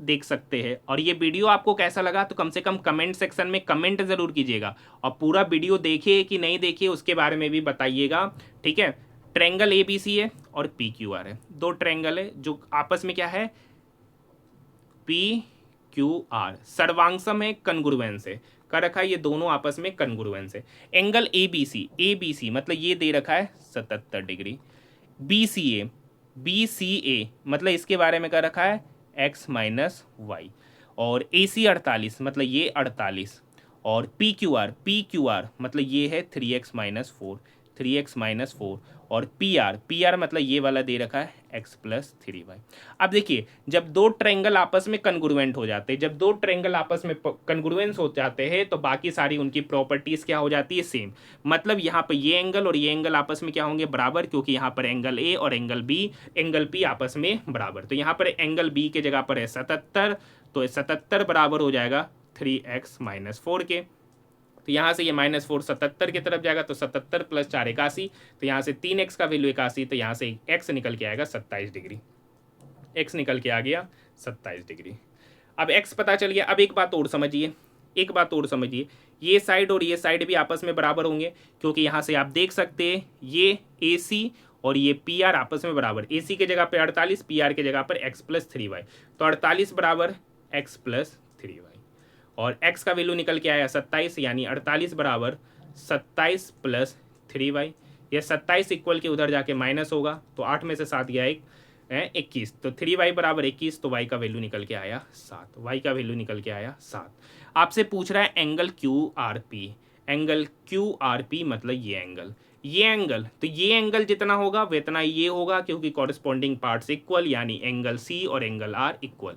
देख सकते हैं। और ये वीडियो आपको कैसा लगा तो कम से कम कमेंट सेक्शन में कमेंट जरूर कीजिएगा, और पूरा वीडियो देखिए कि नहीं देखिए उसके बारे में भी बताइएगा, ठीक है। ट्रायंगल ए बी सी है और पी क्यू आर है, दो ट्रायंगल है जो आपस में क्या है, पी क्यू आर सर्वांगसम है, कन्ग्रुएंस है, कर रखा है ये दोनों आपस में कन्ग्रुएंस है। एंगल ए बी सी मतलब ये दे रखा है 77 डिग्री। बी सी ए मतलब इसके बारे में कर रखा है x माइनस वाई, और ए सी 48 मतलब ये 48, और पी क्यू आर मतलब ये है 3x माइनस 4, और पी आर मतलब ये वाला दे रखा है x प्लस 3y। अब देखिए जब दो ट्रायंगल आपस में कन्ग्रुएंट हो जाते हैं, जब दो ट्रायंगल आपस में कन्ग्रुएंस हो जाते हैं तो बाकी सारी उनकी प्रॉपर्टीज क्या हो जाती है, सेम। मतलब यहाँ पर ये एंगल और ये एंगल आपस में क्या होंगे, बराबर, क्योंकि यहाँ पर एंगल ए और एंगल पी आपस में बराबर। तो यहाँ पर एंगल बी के जगह पर है 77, तो 77 बराबर हो जाएगा 3x माइनस 4 के। तो यहाँ से ये -4 77 की तरफ जाएगा, तो 77 प्लस 4 81, तो यहाँ से 3x का वैल्यू 81, तो यहाँ से x निकल के आएगा 27 डिग्री। x निकल के आ गया 27 डिग्री। अब x पता चल गया। अब एक बात और समझिए, ये साइड और ये साइड भी आपस में बराबर होंगे, क्योंकि यहाँ से आप देख सकते हैं ये AC और ये PR आपस में बराबर। AC के जगह पे 48, PR के जगह पर x प्लस 3y, तो 48 बराबर x प्लस 3y, और x का वैल्यू निकल के आया 27, यानी 48 बराबर 27 प्लस 3y। ये 27 इक्वल के उधर जाके माइनस होगा, तो 8 में से 7 गया 21, तो 3y बराबर 21, तो y का वैल्यू निकल के आया 7, y का वैल्यू निकल के आया 7। आपसे पूछ रहा है angle Q R P, angle Q R P मतलब ये एंगल तो ये एंगल जितना होगा जितना ये होगा, क्योंकि कॉरेस्पॉन्डिंग पार्ट्स इक्वल, यानी एंगल सी और angle R equal.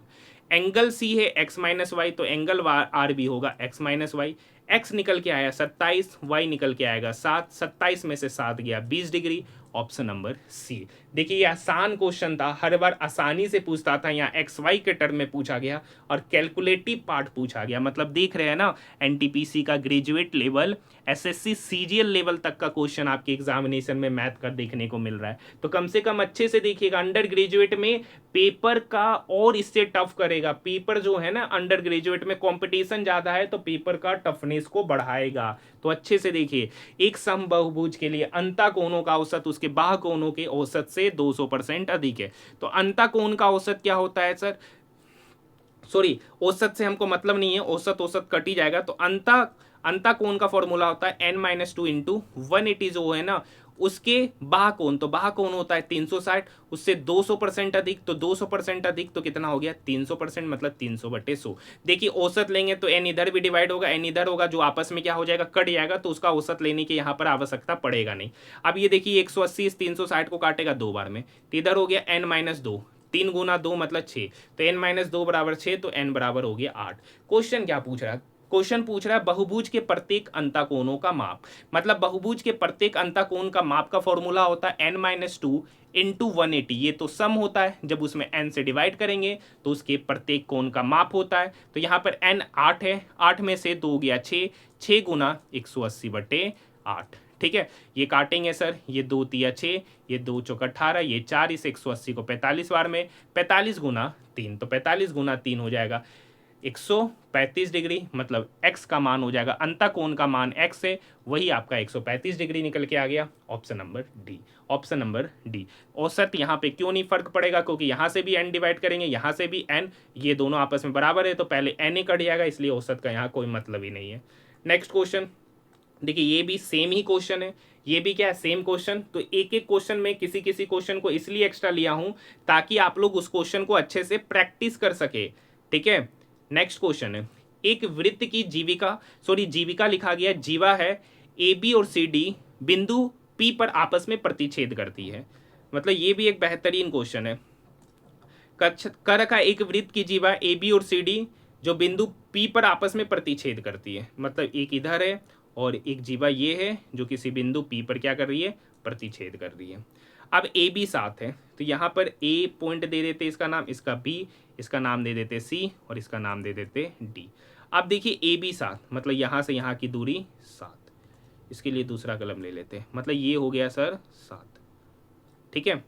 Angle C है x माइनस वाई, तो एंगल आर भी होगा x माइनस वाई। x निकल के आया 27, y निकल के आएगा 7, 27 में से 7 गया 20 डिग्री। Option number C. देखिए ये आसान क्वेश्चन था, हर बार आसानी से पूछता था, यहाँ एक्स वाई के टर्म में पूछा गया और कैलकुलेटिव पार्ट पूछा गया। मतलब देख रहे हैं ना, एनटीपीसी का graduate level, SSC CGL level तक का क्वेश्चन आपके एग्जामिनेशन में मैथ का देखने को मिल रहा है। तो कम से कम अच्छे से देखिएगा, अंडर ग्रेजुएट में पेपर का और इससे टफ करेगा। पेपर जो है ना अंडर ग्रेजुएट में कंपटीशन ज्यादा है, तो पेपर का टफनेस को बढ़ाएगा। तो अच्छे से देखिए, एक समबाहुभुज के लिए अंतःकोणों का औसत उसके बाह्यकोणों के औसत से 200% अधिक है। तो अंतःकोण का औसत क्या होता है सर? सॉरी, औसत से हमको मतलब नहीं है, औसत औसत कट ही जाएगा। तो अंतःकोण का फॉर्मूला होता है n माइनस टू इंटू 180 जो है ना उसके बाह्यकोण, तो बाह्यकोण होता है 360, उससे 200% अधिक, तो 200% अधिक तो कितना हो गया 300%, मतलब 300/100। देखिए औसत लेंगे तो n इधर भी डिवाइड होगा, n इधर होगा, जो आपस में क्या हो जाएगा कट जाएगा, तो उसका औसत लेने की यहाँ पर आवश्यकता पड़ेगा नहीं। अब ये देखिए 180 इस 360 को काटेगा 2 बार में, तो इधर हो गया n माइनस 2, 3 गुना 2 मतलब 6, तो n माइनस 2 बराबर 6, तो n बराबर हो गया 8। क्वेश्चन क्या पूछ रहा है? क्वेश्चन पूछ रहा है बहुभुज के प्रत्येक अंतःकोणों का माप। मतलब बहुभुज के प्रत्येक अंतःकोण का माप का फॉर्मूला होता है n माइनस टू इंटू 180। ये तो सम होता है, जब उसमें n से डिवाइड करेंगे तो उसके प्रत्येक कोण का माप होता है। तो यहाँ पर n 8 है, 8 में से 2 गया 6, 6 गुना 180/8। ठीक है, ये काटेंगे सर, ये 2 तिया 6, ये 2 चौका 18, ये 4, इस 180 को 45 बार में, 45 गुना 3, तो 45 गुना 3 हो जाएगा 135 डिग्री। मतलब x का मान हो जाएगा, अंतःकोण का मान x है, वही आपका 135 डिग्री निकल के आ गया। Option number D, option number D. औसत यहाँ पे क्यों नहीं फर्क पड़ेगा, क्योंकि यहाँ से भी n डिवाइड करेंगे, यहाँ से भी n, ये दोनों आपस में बराबर है, तो पहले n ही कट जाएगा, इसलिए औसत का यहाँ कोई मतलब ही नहीं है। नेक्स्ट क्वेश्चन देखिए, ये भी सेम ही क्वेश्चन है, ये भी क्या है सेम क्वेश्चन। तो एक एक क्वेश्चन में किसी किसी क्वेश्चन को इसलिए एक्स्ट्रा लिया हूं ताकि आप लोग उस क्वेश्चन को अच्छे से प्रैक्टिस कर सके। ठीक है, नेक्स्ट क्वेश्चन है, एक वृत्त की जीविका, सॉरी जीविका लिखा गया, जीवा है, ए बी और सी डी बिंदु पी पर आपस में प्रतिच्छेद करती है। मतलब ये भी एक बेहतरीन क्वेश्चन है। कर का एक वृत्त की जीवा ए बी और सी डी जो बिंदु पी पर आपस में प्रतिच्छेद करती है। मतलब एक इधर है और एक जीवा ये है जो किसी बिंदु पी पर क्या कर रही है, प्रतिच्छेद कर रही है। अब ए बी साथ है, तो यहाँ पर ए पॉइंट दे देते इसका नाम, इसका बी, इसका नाम दे देते सी और इसका नाम दे देते डी। अब देखिए ए बी साथ, मतलब यहाँ से यहाँ की दूरी 7, इसके लिए दूसरा कलम ले लेते हैं, मतलब ये हो गया सर 7। ठीक है,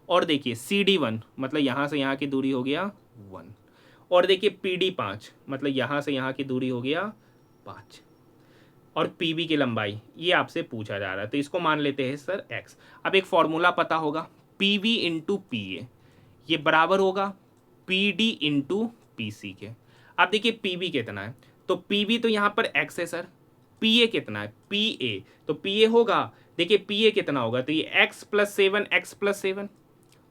और देखिए सी डी 1, मतलब यहाँ से यहाँ की दूरी हो गया 1, और देखिए पी डी 5, मतलब यहाँ से यहाँ की दूरी हो गया 5, और पी बी की लंबाई ये आपसे पूछा जा रहा है, तो इसको मान लेते हैं सर x। अब एक फॉर्मूला पता होगा, P V into P A, ये बराबर होगा P D into P C के। अब देखिए पी बी कितना है, तो पी बी तो यहाँ पर x है सर, पी ए कितना है पी ए, तो पी ए होगा, देखिए पी ए कितना होगा, तो ये x प्लस 7, x प्लस 7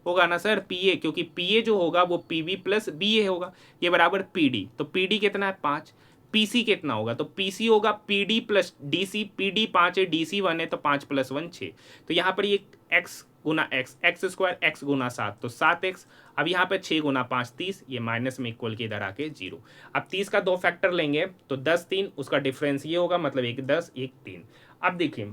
होगा ना सर पी ए, क्योंकि पी ए जो होगा वो पी वी प्लस बी ए होगा, ये बराबर पी डी, तो पी डी कितना है 5, पीसी कितना होगा, तो पीसी होगा पीडी प्लस डीसी, पीडी 5 है, डीसी 1 है, तो 5 प्लस 1 6। तो यहाँ पर ये x गुना एक्स स्क्वायर, x गुना 7 तो 7x। अब यहाँ पर 6 गुना 5 30, ये माइनस में इक्वल के इधर आके 0। अब 30 का 2 फैक्टर लेंगे तो 10 3, उसका डिफरेंस ये होगा, मतलब एक 10 एक 3। अब देखिए,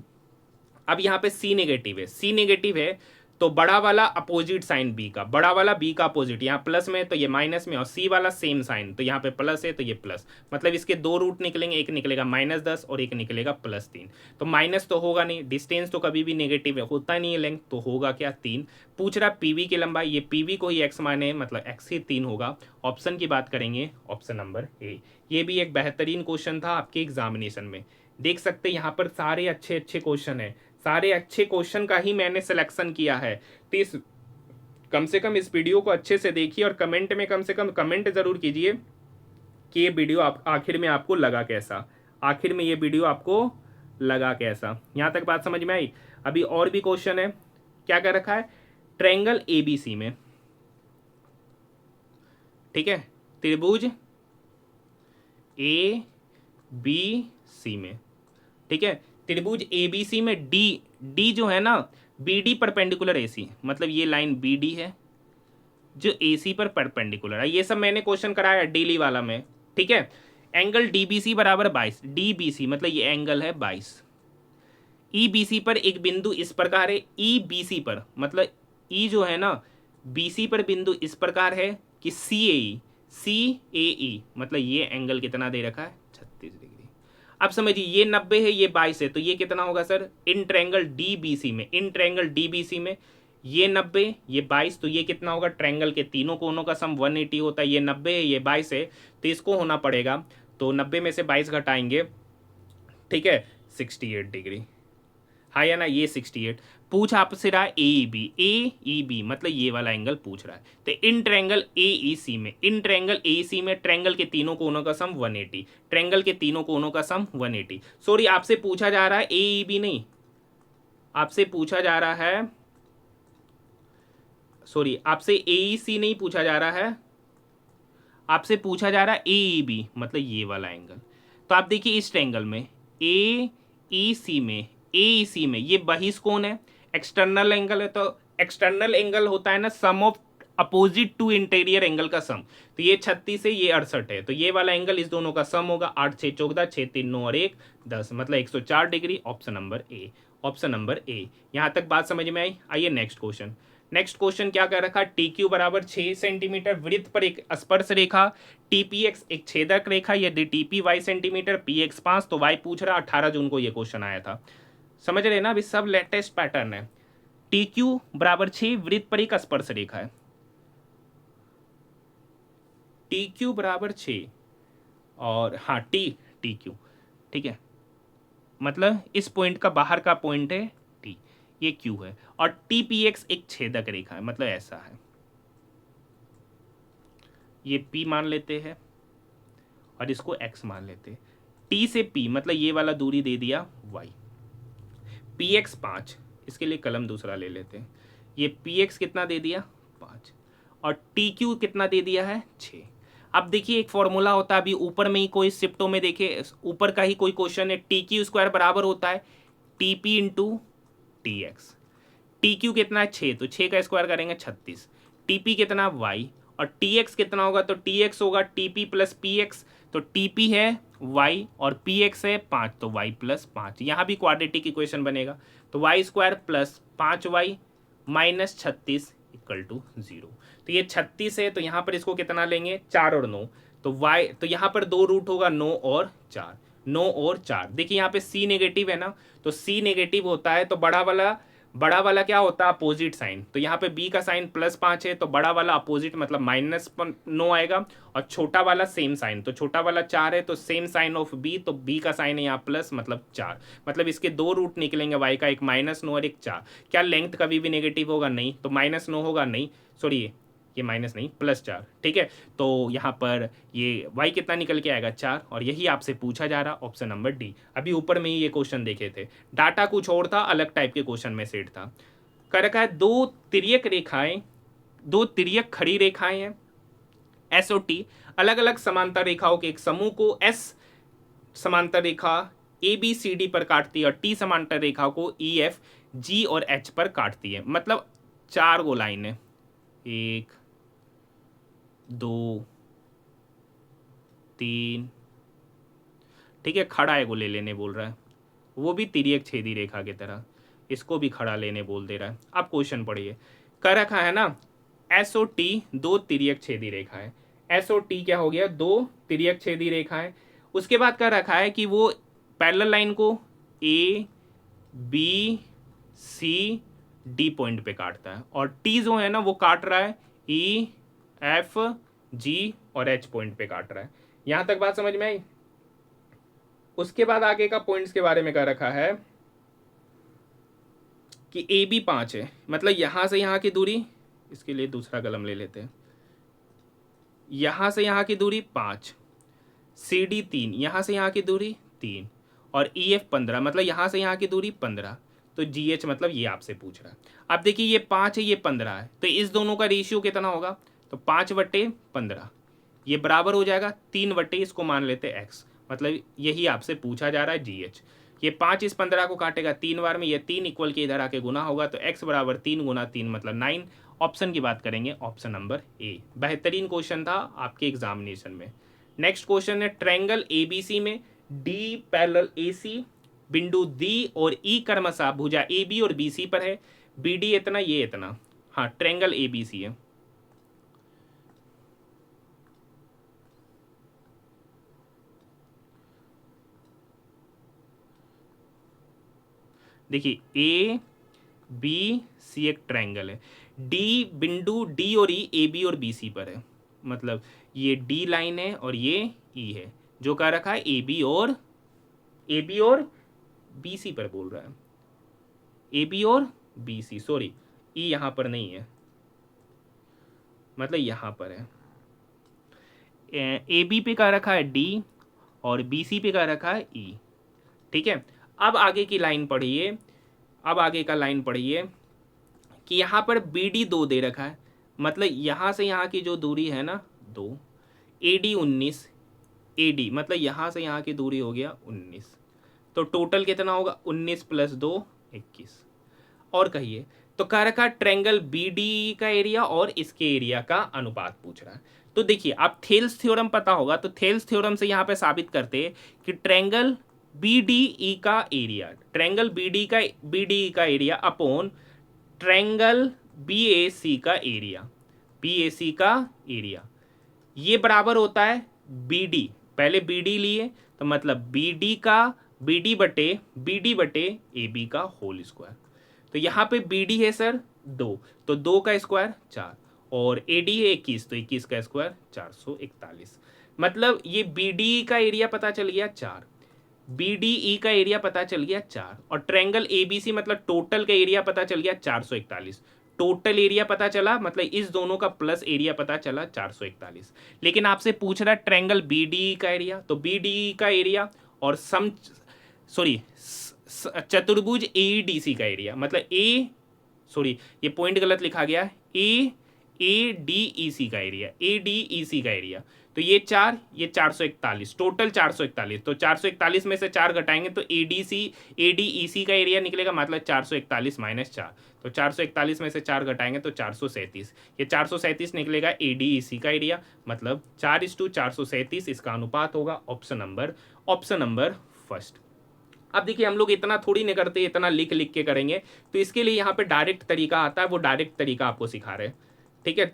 अब यहाँ पे सी नेगेटिव है, सी नेगेटिव है तो बड़ा वाला अपोजिट साइन बी का, बड़ा वाला बी का अपोजिट, यहाँ प्लस में तो ये माइनस में, और सी वाला सेम साइन, तो यहाँ पे प्लस है तो ये प्लस, मतलब इसके 2 रूट निकलेंगे, एक निकलेगा -10 और एक निकलेगा +3। तो माइनस तो होगा नहीं, डिस्टेंस तो कभी भी नेगेटिव है, होता नहीं है लेंथ, तो होगा क्या 3। पूछ रहा पीवी की लंबाई, ये पीवी को ही एक्स माने, मतलब एक्स ही 3 होगा। ऑप्शन की बात करेंगे, ऑप्शन नंबर ए। ये भी एक बेहतरीन क्वेश्चन था आपके एग्जामिनेशन में, देख सकते हैं यहाँ पर सारे अच्छे अच्छे क्वेश्चन है, सारे अच्छे क्वेश्चन का ही मैंने सिलेक्शन किया है। तो इस कम से कम इस वीडियो को अच्छे से देखिए और कमेंट में कम से कम कमेंट जरूर कीजिए कि ये वीडियो आप आखिर में आपको लगा कैसा, आखिर में ये वीडियो आपको लगा कैसा। यहाँ तक बात समझ में आई? अभी और भी क्वेश्चन है, क्या कर रखा है, ट्रायंगल एबीसी में, ठीक है, त्रिभुज ए बी सी में, ठीक है। त्रिभुज एबीसी में डी डी जो है ना, बीडी परपेंडिकुलर एसी, मतलब ये लाइन बीडी है जो एसी पर परपेंडिकुलर है। ये सब मैंने क्वेश्चन कराया डेली वाला में, ठीक है। एंगल डीबीसी बराबर 22, डीबीसी मतलब ये एंगल है 22। ईबीसी पर एक बिंदु इस प्रकार है, ईबीसी पर मतलब ई जो है ना, बीसी पर बिंदु इस प्रकार है कि सी ए ई मतलब ये एंगल कितना दे रखा है, 36 डिग्री। अब समझिए ये 90 है, ये 22 है, तो ये कितना होगा सर, इन ट्रायंगल डीबीसी में, इन ट्रायंगल डीबीसी में ये 90 ये 22, तो ये कितना होगा, ट्रायंगल के तीनों कोनों का सम 180 होता है। ये 90 है, ये 22 है, तो इसको होना पड़ेगा, तो 90 में से 22 घटाएंगे, ठीक है, 68 डिग्री। हाँ या ना, ये 68 पूछ आपसे रहा है। ए बी मतलब ये वाला एंगल पूछ रहा है, तो इन ट्रायंगल ए ई सी में, इन ट्रायंगल ए सी में ट्रायंगल के तीनों कोनों का सम 180, ट्रायंगल के तीनों कोनों का सम 180। सॉरी, आपसे पूछा जा रहा है ए बी नहीं, आपसे पूछा जा रहा है, सॉरी आपसे ए सी नहीं पूछा जा रहा है, आपसे पूछा जा रहा है ए बी मतलब ये वाला एंगल। तो आप देखिए इस ट्रायंगल में ए ई सी में ये बहिष्कोण है, एक्सटर्नल एंगल है, तो एक्सटर्नल एंगल होता है ना sum of opposite to interior angle का सम। तो ये 36 है, ये 68 है, तो ये वाला एंगल इस दोनों का सम होगा, 8 6 14, 6 3 9 और 1 10 मतलब 104 degree. Option number A, option number ए। यहाँ तक बात समझ में आई। आइए नेक्स्ट क्वेश्चन। नेक्स्ट क्वेश्चन क्या कर रखा, टी क्यू बराबर 6 सेंटीमीटर वृत्त पर एक स्पर्श रेखा, टीपीएक्स एक छेदक रेखा, यदि टीपी वाई सेंटीमीटर, पीएक्स 5, तो वाई पूछ रहा। 18 जून को ये क्वेश्चन आया था, समझ रहे ना, अभी सब लेटेस्ट पैटर्न है। टी क्यू बराबर 6 वृत्त पर एक स्पर्श रेखा है, टी क्यू बराबर 6 और हाँ टी क्यू, ठीक है, मतलब इस पॉइंट का बाहर का पॉइंट है टी, ये क्यू है, और टीपीएक्स एक छेदक रेखा है, मतलब ऐसा है, ये पी मान लेते हैं और इसको एक्स मान लेते हैं। टी से पी मतलब ये वाला दूरी दे दिया वाई, पी एक्स 5, इसके लिए कलम दूसरा ले लेते हैं, ये पी एक्स कितना दे दिया 5 और टी क्यू कितना दे दिया है 6। अब देखिए एक फॉर्मूला होता है, अभी ऊपर में ही कोई शिफ्टों में देखिए, ऊपर का ही कोई क्वेश्चन है, टी क्यू स्क्वायर बराबर होता है T P into T x. T Q कितना है 6, तो 6 का स्क्वायर करेंगे 36, टी पी कितना वाई और टी एक्स कितना होगा, तो टी एक्स होगा T P plus P x, तो टी पी है वाई और पी एक्स है 5, तो वाई प्लस 5, यहाँ भी क्वाड्रेटिक इक्वेशन बनेगा, तो Y square plus 5y minus 36 equal to 0। तो ये 36 है, तो यहाँ पर इसको कितना लेंगे 4 और 9, तो y, तो यहाँ पर 2 रूट होगा 9 और 4, 9 और 4। देखिए यहाँ पे c नेगेटिव है ना, तो c नेगेटिव होता है तो बड़ा वाला क्या होता है अपोजिट साइन, तो यहाँ पे b का साइन +5 है, तो बड़ा वाला अपोजिट मतलब -9 आएगा, और छोटा वाला सेम साइन, तो छोटा वाला 4 है, तो सेम साइन ऑफ b, तो b का साइन है यहाँ प्लस मतलब 4, मतलब इसके 2 रूट निकलेंगे y का, एक -9 और एक 4। क्या लेंथ कभी भी नेगेटिव होगा, नहीं, तो -9 होगा, नहीं सॉरी ये माइनस नहीं +4, ठीक है। तो यहाँ पर ये y कितना निकल के आएगा 4, और यही आपसे पूछा जा रहा, ऑप्शन नंबर डी। अभी ऊपर में ही ये क्वेश्चन देखे थे, डाटा कुछ और था, अलग टाइप के क्वेश्चन में सेट था। कर रखा है दो तिर्यक खड़ी रेखाएं हैं एस और टी, अलग अलग समांतर रेखाओं के एक समूह को एस समांतर रेखा ए बी सी डी पर काटती है और टी समांतर रेखा को ई एफ जी और एच पर काटती है, मतलब 4 गो लाइन है, 1 2 3, ठीक है, खड़ा है वो ले लेने बोल रहा है, वो भी तिर्यक छेदी रेखा की तरह, इसको भी खड़ा लेने बोल दे रहा है। अब क्वेश्चन पढ़िए, कर रखा है ना एस और टी 2 तिर्यक छेदी रेखा है, एस और टी क्या हो गया 2 तिर्यक छेदी रेखा है। उसके बाद कर रखा है कि वो पैरेलल लाइन को A B C D point पे काटता है, और टी जो है ना वो काट रहा है ई एफ जी और एच पॉइंट पे काट रहा है। यहां तक बात समझ में आई। उसके बाद आगे का पॉइंट्स के बारे में कह रखा है कि ए बी 5 है, मतलब यहां से यहां की दूरी, इसके लिए दूसरा कलम ले लेते हैं, यहां से यहां की दूरी 5, सी डी 3, यहां से यहां की दूरी 3, और ई एफ 15, मतलब यहां से यहां की दूरी 15, तो जी एच मतलब ये आपसे पूछ रहा है। अब देखिए ये 5 है ये 15 है, तो इस दोनों का रेशियो कितना होगा, तो 5/15, ये बराबर हो जाएगा 3/, इसको मान लेते हैं x, मतलब यही आपसे पूछा जा रहा है जी एच। ये 5 इस 15 को काटेगा 3 बार में, ये 3 इक्वल के इधर आके गुना होगा, तो x बराबर 3 गुना 3 मतलब 9। ऑप्शन की बात करेंगे, ऑप्शन नंबर ए। बेहतरीन क्वेश्चन था आपके एग्जामिनेशन में। नेक्स्ट क्वेश्चन है, ट्रायंगल एबीसी में डी पैरेलल एसी, बिंदु डी और ई क्रमशः भुजा ए बी और बी सी पर है, बी डी इतना, ये इतना। हाँ, ट्रायंगल एबीसी है। देखिए ए बी सी एक ट्रायंगल है, डी बिंदु डी और ई ए बी और बी सी पर है, मतलब ये डी लाइन है और ये ई है, जो कह रखा है ए बी और बी सी पर बोल रहा है, ए बी और बी सी, सॉरी ई यहाँ पर नहीं है, मतलब यहाँ पर है। ए बी पे कह रखा है डी और बी सी पे कह रखा है ई। ठीक है, अब आगे की लाइन पढ़िए, अब आगे का लाइन पढ़िए कि यहाँ पर बी डी 2 दे रखा है, मतलब यहाँ से यहाँ की जो दूरी है ना 2, ए डी 19, ए डी मतलब यहाँ से यहाँ की दूरी हो गया 19, तो टोटल कितना होगा 19 + 2 21। और कहिए, तो कह रखा ट्रायंगल बी डी का एरिया और इसके एरिया का अनुपात पूछ रहा है। तो देखिए, आप थेल्स थ्योरम पता होगा, तो थेल्स थ्योरम से यहाँ पे साबित करते हैं कि ट्रायंगल बी डी ई का एरिया, ट्रायंगल बी डी का area upon triangle B A सी का एरिया, बी ए सी का एरिया, ये बराबर होता है बी डी, पहले बी डी लिए तो मतलब बी डी बटे ए बी का होल स्क्वायर। तो यहाँ पे बी डी है सर 2, तो 2 का स्क्वायर 4, और ए डी है 21, तो 21 का स्क्वायर 441। मतलब ये बी डी का एरिया पता चल गया 4, बी डी ई का एरिया पता चल गया 4, और ट्रायंगल ए बी सी मतलब टोटल का एरिया पता चल गया 441। टोटल एरिया पता चला, मतलब इस दोनों का प्लस एरिया पता चला 441। लेकिन आपसे पूछ रहा है ट्रायंगल बी डी का एरिया, तो बी डी का एरिया और चतुर्भुज ए डी सी का एरिया, मतलब ये पॉइंट गलत लिखा गया, ए डी ई सी का एरिया, ए डी ई सी का एरिया, तो ये 4, ये 441, टोटल 441, तो 441 में से 4 घटाएंगे तो ए डी ई सी का एरिया निकलेगा, मतलब 441 - 4, तो 441 में से 4 घटाएंगे तो 437, ये 437 निकलेगा ए डी ई सी का एरिया, मतलब 4:437 इसका अनुपात होगा। Option number first. अब देखिए, हम लोग इतना थोड़ी नहीं करते, इतना लिख लिख के करेंगे, तो इसके लिए यहाँ पे डायरेक्ट तरीका आता है, वो डायरेक्ट तरीका आपको सिखा रहे हैं। ठीक है,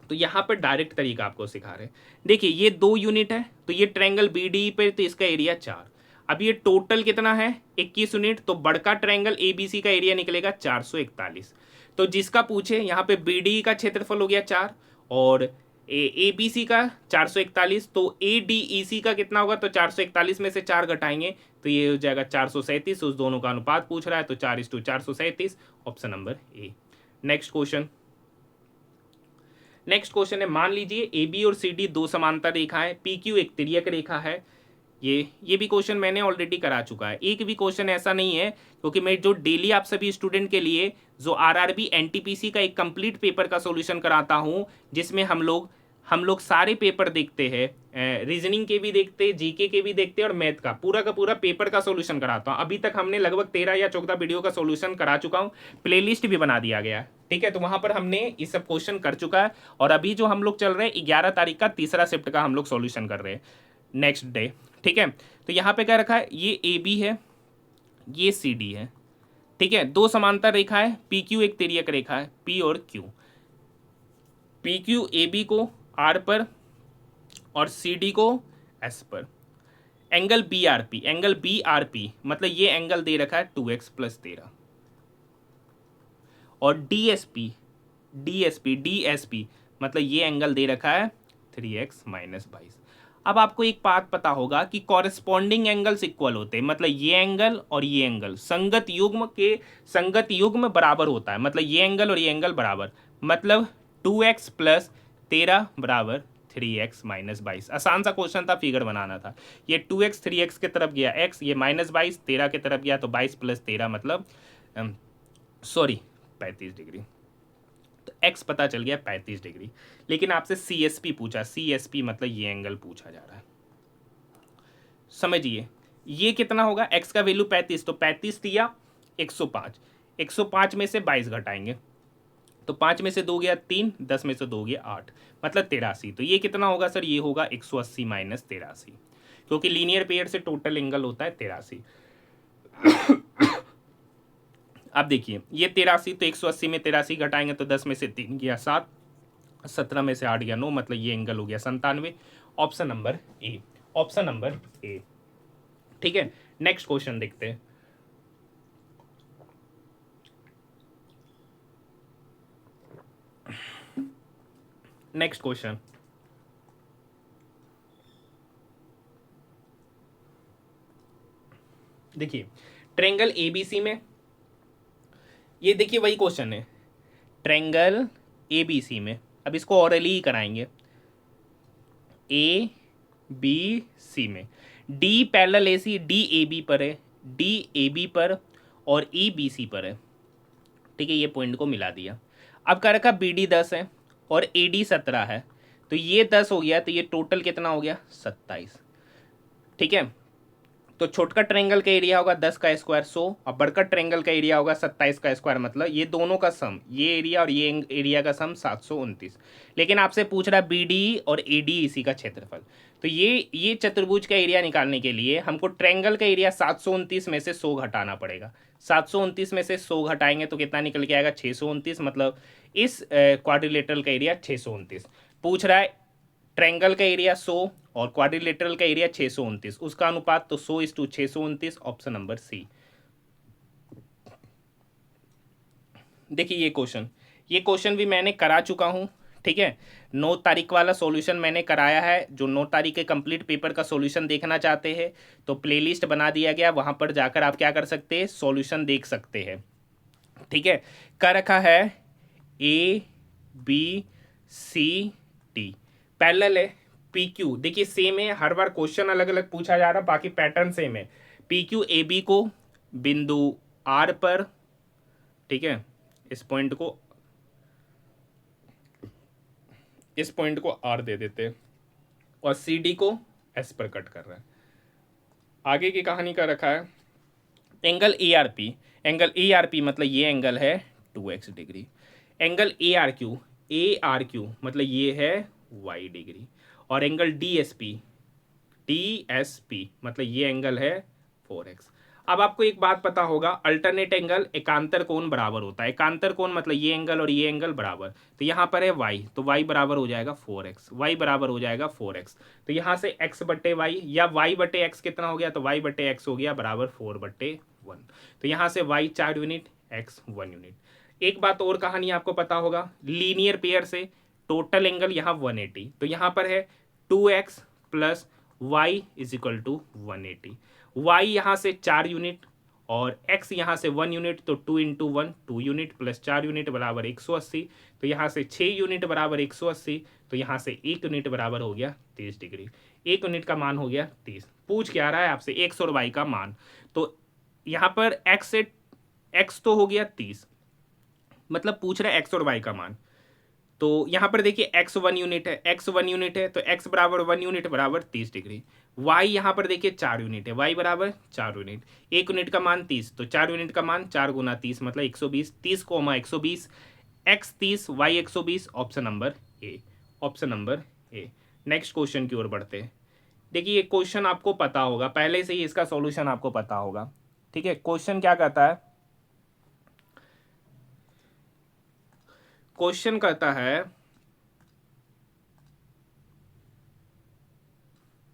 तो यहाँ पर डायरेक्ट तरीका आपको सिखा रहे हैं। देखिए, ये 2 यूनिट है, तो ये ट्रायंगल बी डी पे, तो इसका एरिया 4। अब ये टोटल कितना है 21 यूनिट, तो बड़का ट्रायंगल ए बी सी का एरिया निकलेगा 441। तो जिसका पूछे, यहाँ पे बी डी का क्षेत्रफल हो गया 4 और ए बी सी का 441, तो ए डी ई सी का कितना होगा, तो 441 में से 4 घटाएंगे तो ये हो जाएगा 437, उस दोनों का अनुपात पूछ रहा है, तो 4:437, option number A. Next question है, मान लीजिए ए बी और सी डी 2 समांतर रेखाएं, पी क्यू एक तिर्यक रेखा है। ये भी क्वेश्चन मैंने ऑलरेडी करा चुका है। एक भी क्वेश्चन ऐसा नहीं है, क्योंकि मैं जो डेली आप सभी स्टूडेंट के लिए जो आरआरबी एनटीपीसी का एक कंप्लीट पेपर का सॉल्यूशन कराता हूं, जिसमें हम लोग सारे पेपर देखते हैं, रीजनिंग के भी देखते हैं, जीके के भी देखते हैं, और मैथ का पूरा पेपर का सॉल्यूशन कराता हूं। अभी तक हमने लगभग 13 या 14 वीडियो का सॉल्यूशन करा चुका हूं, प्लेलिस्ट भी बना दिया गया है। ठीक है, तो वहां पर हमने ये सब क्वेश्चन कर चुका है, और अभी जो हम लोग चल रहे हैं 11 तारीख का तीसरा शिफ्ट का हम लोग सॉल्यूशन कर रहे हैं नेक्स्ट डे। ठीक है, तो यहाँ पे क्या रखा है, ये ए बी है, ये सी डी है। ठीक है, 2 समांतर रेखा है, पी क्यू एक तिर्यक रेखा है, पी और Q, P Q A B को आर पर और सी डी को एस पर। एंगल बी आर पी मतलब ये एंगल दे रखा है 2x + 13, और डी एस पी मतलब ये एंगल दे रखा है 3x - 22। अब आपको एक बात पता होगा कि कॉरेस्पॉन्डिंग एंगल्स इक्वल होते हैं, मतलब ये एंगल और ये एंगल संगत युग्म बराबर होता है, मतलब ये एंगल और ये एंगल बराबर, मतलब 2x + 13 = 3x - 22। आसान सा क्वेश्चन था, फिगर बनाना था। ये 2x 3x की तरफ गया x, ये -22 13 की तरफ गया, तो 22 + 13 मतलब 35 डिग्री, तो x पता चल गया 35 डिग्री। लेकिन आपसे CSP पूछा, CSP मतलब ये एंगल पूछा जा रहा है। समझिए, ये कितना होगा, x का वैल्यू 35, तो 35 दिया 105, 105 में से 22 घटाएंगे तो 5 में से 2 गया 3, 10 में से 2 गया 8, मतलब 83। तो ये कितना होगा सर, ये होगा 180 माइनस 83, क्योंकि लीनियर पेयर से टोटल एंगल होता है 83। अब देखिए ये 83, तो 180 में 83 घटाएंगे तो 10 में से 3 गया 7, 17 में से 8 गया 9, मतलब ये एंगल हो गया 97। Option number A, option number ए। ठीक है, नेक्स्ट क्वेश्चन देखते हैं। नेक्स्ट क्वेश्चन, देखिए ट्रेंगल एबीसी में, ये देखिए वही क्वेश्चन है, ट्रेंगल एबीसी में, अब इसको ऑरली ही कराएंगे। ए बी सी में D parallel A C, D A B पर है, डी ए बी पर और ई बी सी पर है। ठीक है, ये पॉइंट को मिला दिया। अब कह रखा बी डी 10 है और ए डी 17 है, तो ये 10 हो गया, तो ये टोटल कितना हो गया 27। ठीक है, तो छोटका ट्रायंगल का एरिया होगा 10 का स्क्वायर 100 और बड़का ट्रायंगल का एरिया होगा 27 का स्क्वायर, मतलब ये दोनों का सम, ये एरिया और ये एरिया का सम 729। लेकिन आपसे पूछ रहा बी डी और ए डी इसी का क्षेत्रफल, तो ये चतुर्भुज का एरिया निकालने के लिए हमको ट्रायंगल का एरिया 729 में से 100 घटाना पड़ेगा। 729 में से 100 घटाएंगे तो कितना निकल के आएगा 629, मतलब इस क्वाड्रिलेटरल का एरिया 629। पूछ रहा है ट्रायंगल का एरिया 100 और क्वाड्रिलेटरल का एरिया 629, उसका अनुपात तो 100:629, ऑप्शन नंबर सी। देखिए ये क्वेश्चन भी मैंने करा चुका हूँ। ठीक है, 9 तारीख वाला सॉल्यूशन मैंने कराया है। जो 9 तारीख के कंप्लीट पेपर का सॉल्यूशन देखना चाहते हैं तो प्लेलिस्ट बना दिया गया, वहां पर जाकर आप क्या कर सकते हैं, सॉल्यूशन देख सकते हैं। ठीक है, कर रखा है A B C D parallel है, पी क्यू देखिए सेम है, हर बार क्वेश्चन अलग अलग पूछा जा रहा, बाकी पैटर्न सेम है। पी क्यू ए बी को बिंदु आर पर, ठीक है, इस पॉइंट को आर दे देते और सी डी को एस पर कट कर रहा है। आगे की कहानी का रखा है angle A R P, angle A R P मतलब ये एंगल है 2x degree, angle A R Q मतलब ये है y डिग्री, और एंगल डी एस पी मतलब ये एंगल है 4x। अब आपको एक बात पता होगा, अल्टरनेट एंगल एकांतर कोण बराबर होता है। एकांतर कोण मतलब ये एंगल और ये एंगल बराबर, तो यहाँ पर है y, तो y बराबर हो जाएगा 4x, y बराबर हो जाएगा 4x। तो यहाँ से x बटे वाई या y बटे x कितना हो गया, तो y बटे x हो गया बराबर 4/1। तो यहाँ से y 4 यूनिट, x 1 यूनिट। एक बात और कहानी आपको पता होगा, लीनियर पेयर से टोटल एंगल यहाँ 180, तो यहाँ पर है 2x plus y is equal to 180। y यहाँ से 4 यूनिट और x यहाँ से 1 यूनिट, तो 2 इंटू 1 2 यूनिट प्लस 4 यूनिट बराबर 180, तो यहाँ से 6 यूनिट बराबर 180, तो यहाँ से 1 यूनिट बराबर हो गया 30 डिग्री। 1 यूनिट का मान हो गया 30। पूछ क्या रहा है आपसे x और y का मान, तो यहाँ पर x तो हो गया 30, मतलब पूछ रहा है x और y का मान। तो यहाँ पर देखिए x 1 यूनिट है, x 1 यूनिट है, तो x बराबर 1 यूनिट बराबर 30 डिग्री। y यहाँ पर देखिए 4 यूनिट है, y बराबर 4 यूनिट, 1 यूनिट का मान 30, तो 4 यूनिट का मान 4 गुना 30 मतलब 120, 30 comma 120, x 30 y 120, option number A, option number A. Next question की ओर बढ़ते हैं। देखिए ये क्वेश्चन आपको पता होगा, पहले से ही इसका सॉल्यूशन आपको पता होगा। ठीक है, क्वेश्चन क्या कहता है, क्वेश्चन कहता है,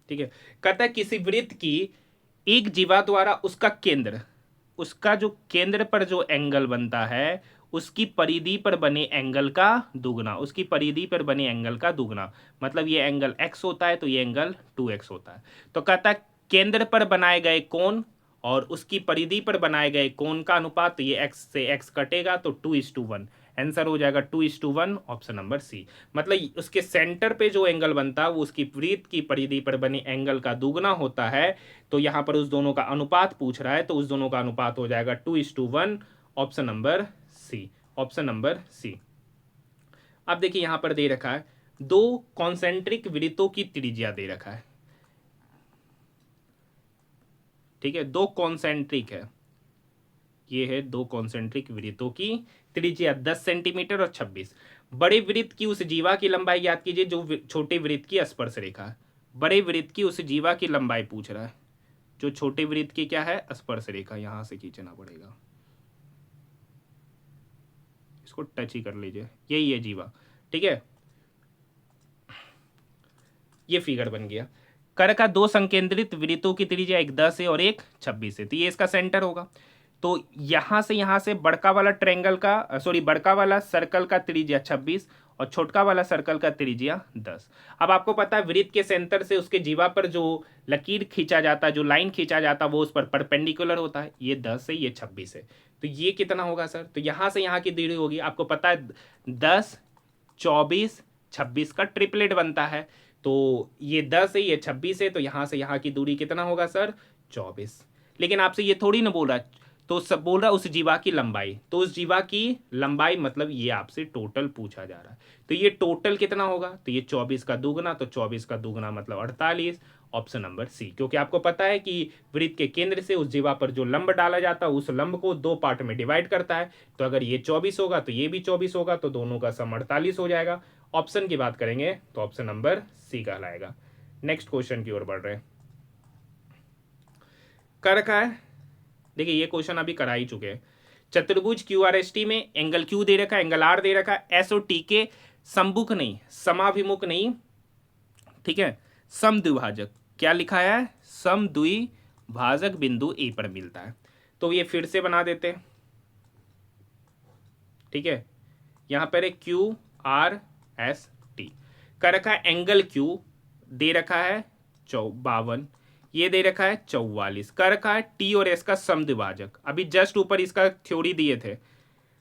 ठीक है, कहता है किसी वृत्त की एक जीवा द्वारा उसका जो केंद्र पर जो एंगल बनता है उसकी परिधि पर बने एंगल का दुगना, उसकी परिधि पर बने एंगल का दुगना, मतलब ये एंगल x होता है तो ये एंगल 2x होता है। तो कहता है केंद्र पर बनाए गए कोण और उसकी परिधि पर बनाए गए कोण का अनुपात, तो ये x से x कटेगा तो 2:1, आंसर हो जाएगा 2:1, ऑप्शन नंबर सी। मतलब उसके सेंटर पे जो एंगल बनता है वो उसकी वृत्त की परिधि पर बने एंगल का दुगना होता है। तो यहाँ पर उस दोनों का अनुपात पूछ रहा है, तो उस दोनों का अनुपात हो जाएगा 2:1, option number C, option number C. अब देखिए यहाँ पर दे रखा है दो कॉन्सेंट्रिक वृत्तों की त्रिज्या दे रखा है। ठीक है, दो कॉन्सेंट्रिक है, ये है दो कॉन्सेंट्रिक वृत्तों की त्रिज्या 10 सेंटीमीटर और 26। बड़े वृत्त की उस जीवा की लंबाई याद कीजिए जो छोटे वृत्त की स्पर्श रेखा है। बड़े वृत्त की उस जीवा की लंबाई पूछ रहा है, जो छोटे वृत्त की क्या है, स्पर्श रेखा, यहां से खींचना पड़ेगा, इसको टच ही कर लीजिए, यही है जीवा। ठीक है, ये फिगर बन गया। कर का दो संकेंद्रित वृत्तों की त्रिज्या एक 10 है और एक 26 है, तो ये इसका सेंटर होगा। तो यहां से बड़का वाला ट्रायंगल का बड़का वाला सर्कल का त्रिज्या 26 और छोटका वाला सर्कल का त्रिज्या 10। अब आपको पता है वृत्त के सेंटर से उसके जीवा पर जो लकीर खींचा जाता है, जो लाइन खींचा जाता है, वो उस पर परपेंडिकुलर होता है। ये 10 है, ये 26 है, तो ये कितना होगा सर? तो यहां से यहां की दूरी होगी, आपको पता है 10 24 26 का ट्रिपलेट बनता है। तो ये 10 है, ये 26 है, तो यहां से यहां की दूरी कितना होगा सर? 24। लेकिन आपसे ये थोड़ी ना बोल रहा है, तो सब बोल रहा है उस जीवा की लंबाई, तो उस जीवा की लंबाई मतलब ये आपसे टोटल पूछा जा रहा है। तो ये टोटल कितना होगा? तो ये 24 का दुगना, तो 24 का दुगना मतलब 48। ऑप्शन नंबर सी, क्योंकि आपको पता है कि वृत्त के केंद्र से उस जीवा पर जो लंब डाला जाता है उस लंब को दो पार्ट में डिवाइड करता है। तो अगर ये 24 होगा तो ये भी 24 होगा, तो दोनों का सम 48 हो जाएगा। ऑप्शन की बात करेंगे तो ऑप्शन नंबर सी कहलाएगा। नेक्स्ट क्वेश्चन की ओर बढ़ रहे हैं। कर का है, देखिए ये क्वेश्चन अभी करा ही चुके हैं। चतुर्भुज क्यू आर एस टी में एंगल क्यू दे रखा है, एंगल आर दे रखा है, एस और टी के सममुख नहीं, समाभिमुख नहीं, ठीक है, समद्विभाजक, क्या लिखा है? समद्विभाजक बिंदु ए पर मिलता है। तो ये फिर से बना देते हैं, ठीक है। यहां पर है क्यू आर एस टी, कर रखा है एंगल क्यू दे रखा है 52, ये दे रखा है 44, कर रखा है टी और एस का समद्विभाजक। अभी जस्ट ऊपर इसका थ्योरी दिए थे,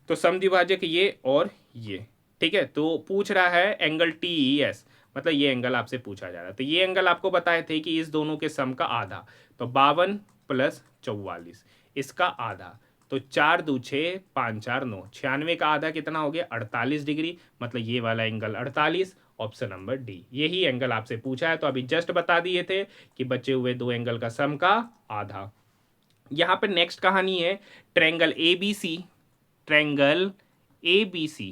तो समद्विभाजक ये और ये, ठीक है। तो पूछ रहा है एंगल टी ई एस, मतलब ये एंगल आपसे पूछा जा रहा है। तो ये एंगल आपको बताए थे कि इस दोनों के सम का आधा, तो 52 प्लस 44 इसका आधा, तो 4 2 6 5 4 9, 96 का आधा कितना हो गया? 48 डिग्री, मतलब ये वाला एंगल 48। ऑप्शन नंबर डी, यही एंगल आपसे पूछा है। तो अभी जस्ट बता दिए थे कि बचे हुए दो एंगल का सम का आधा। यहां पर नेक्स्ट कहानी है triangle A B C, triangle A B C.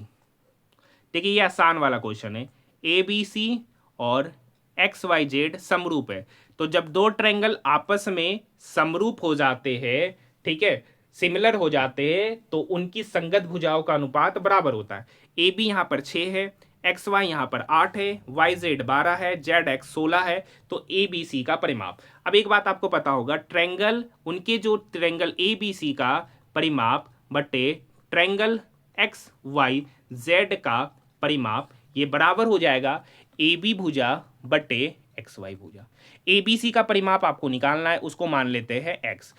देखिए ये आसान वाला क्वेश्चन है, ए बी सी और एक्स वाई जेड समरूप है। तो जब दो ट्रायंगल आपस में समरूप हो जाते हैं, ठीक है, सिमिलर हो जाते हैं, तो उनकी संगत भुजाओं का अनुपात बराबर होता है। ए बी यहाँ पर 6 है, एक्स वाई यहाँ पर 8 है, वाई जेड 12 है, जेड एक्स 16 है, तो ए बी सी का परिमाप। अब एक बात आपको पता होगा, ट्रायंगल उनके जो ट्रायंगल ए बी सी का परिमाप बटे ट्रायंगल एक्स वाई जेड का परिमाप, ये बराबर हो जाएगा ए बी भुजा बटे एक्स वाई भुजा। ए बी सी का परिमाप आपको निकालना है, उसको मान लेते हैं X.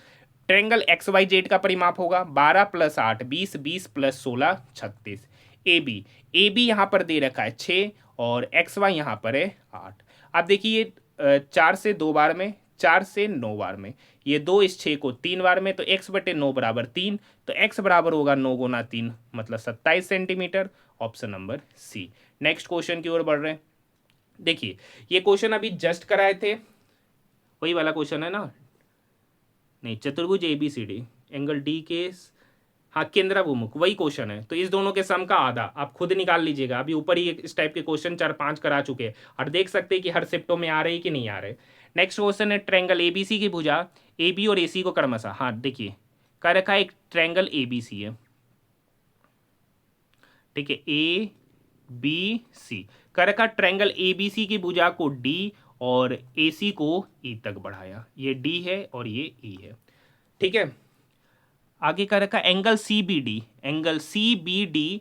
Triangle X Y Z का परिमाप होगा 12 प्लस 8 20, 20 प्लस 16 36। ए बी यहाँ पर दे रखा है 6 और एक्स वाई यहाँ पर है 8। अब देखिए 4 से 2 बार में, 4 से 9 बार में, ये 2 इस 6 को 3 बार में, तो x बटे 9 बराबर 3, तो x बराबर होगा 9 गुना 3 मतलब 27 centimetre. Option number C. Next question की ओर बढ़ रहे हैं। देखिए ये क्वेश्चन अभी जस्ट कराए थे, वही वाला क्वेश्चन है ना? नहीं, चतुर्भुज A B C D, angle D के हाँ केंद्राभिमुख, वही क्वेश्चन है। तो इस दोनों के सम का आधा आप खुद निकाल लीजिएगा। अभी ऊपर ही इस टाइप के क्वेश्चन 4-5 करा चुके हैं और देख सकते हैं कि हर शिफ्टों में आ रहे कि नहीं आ रहे। नेक्स्ट क्वेश्चन है ट्रायंगल एबीसी की भुजा ए बी और एसी को क्रमशः, हाँ देखिए क्या रखा है, एक ट्रायंगल एबीसी है, ठीक है, ए बी सी का रखा, ट्रायंगल एबीसी की भुजा को डी और एसी को ई तक बढ़ाया, ये डी है और ये ई है, ठीक है। आगे का रखा एंगल सीबीडी, एंगल सीबीडी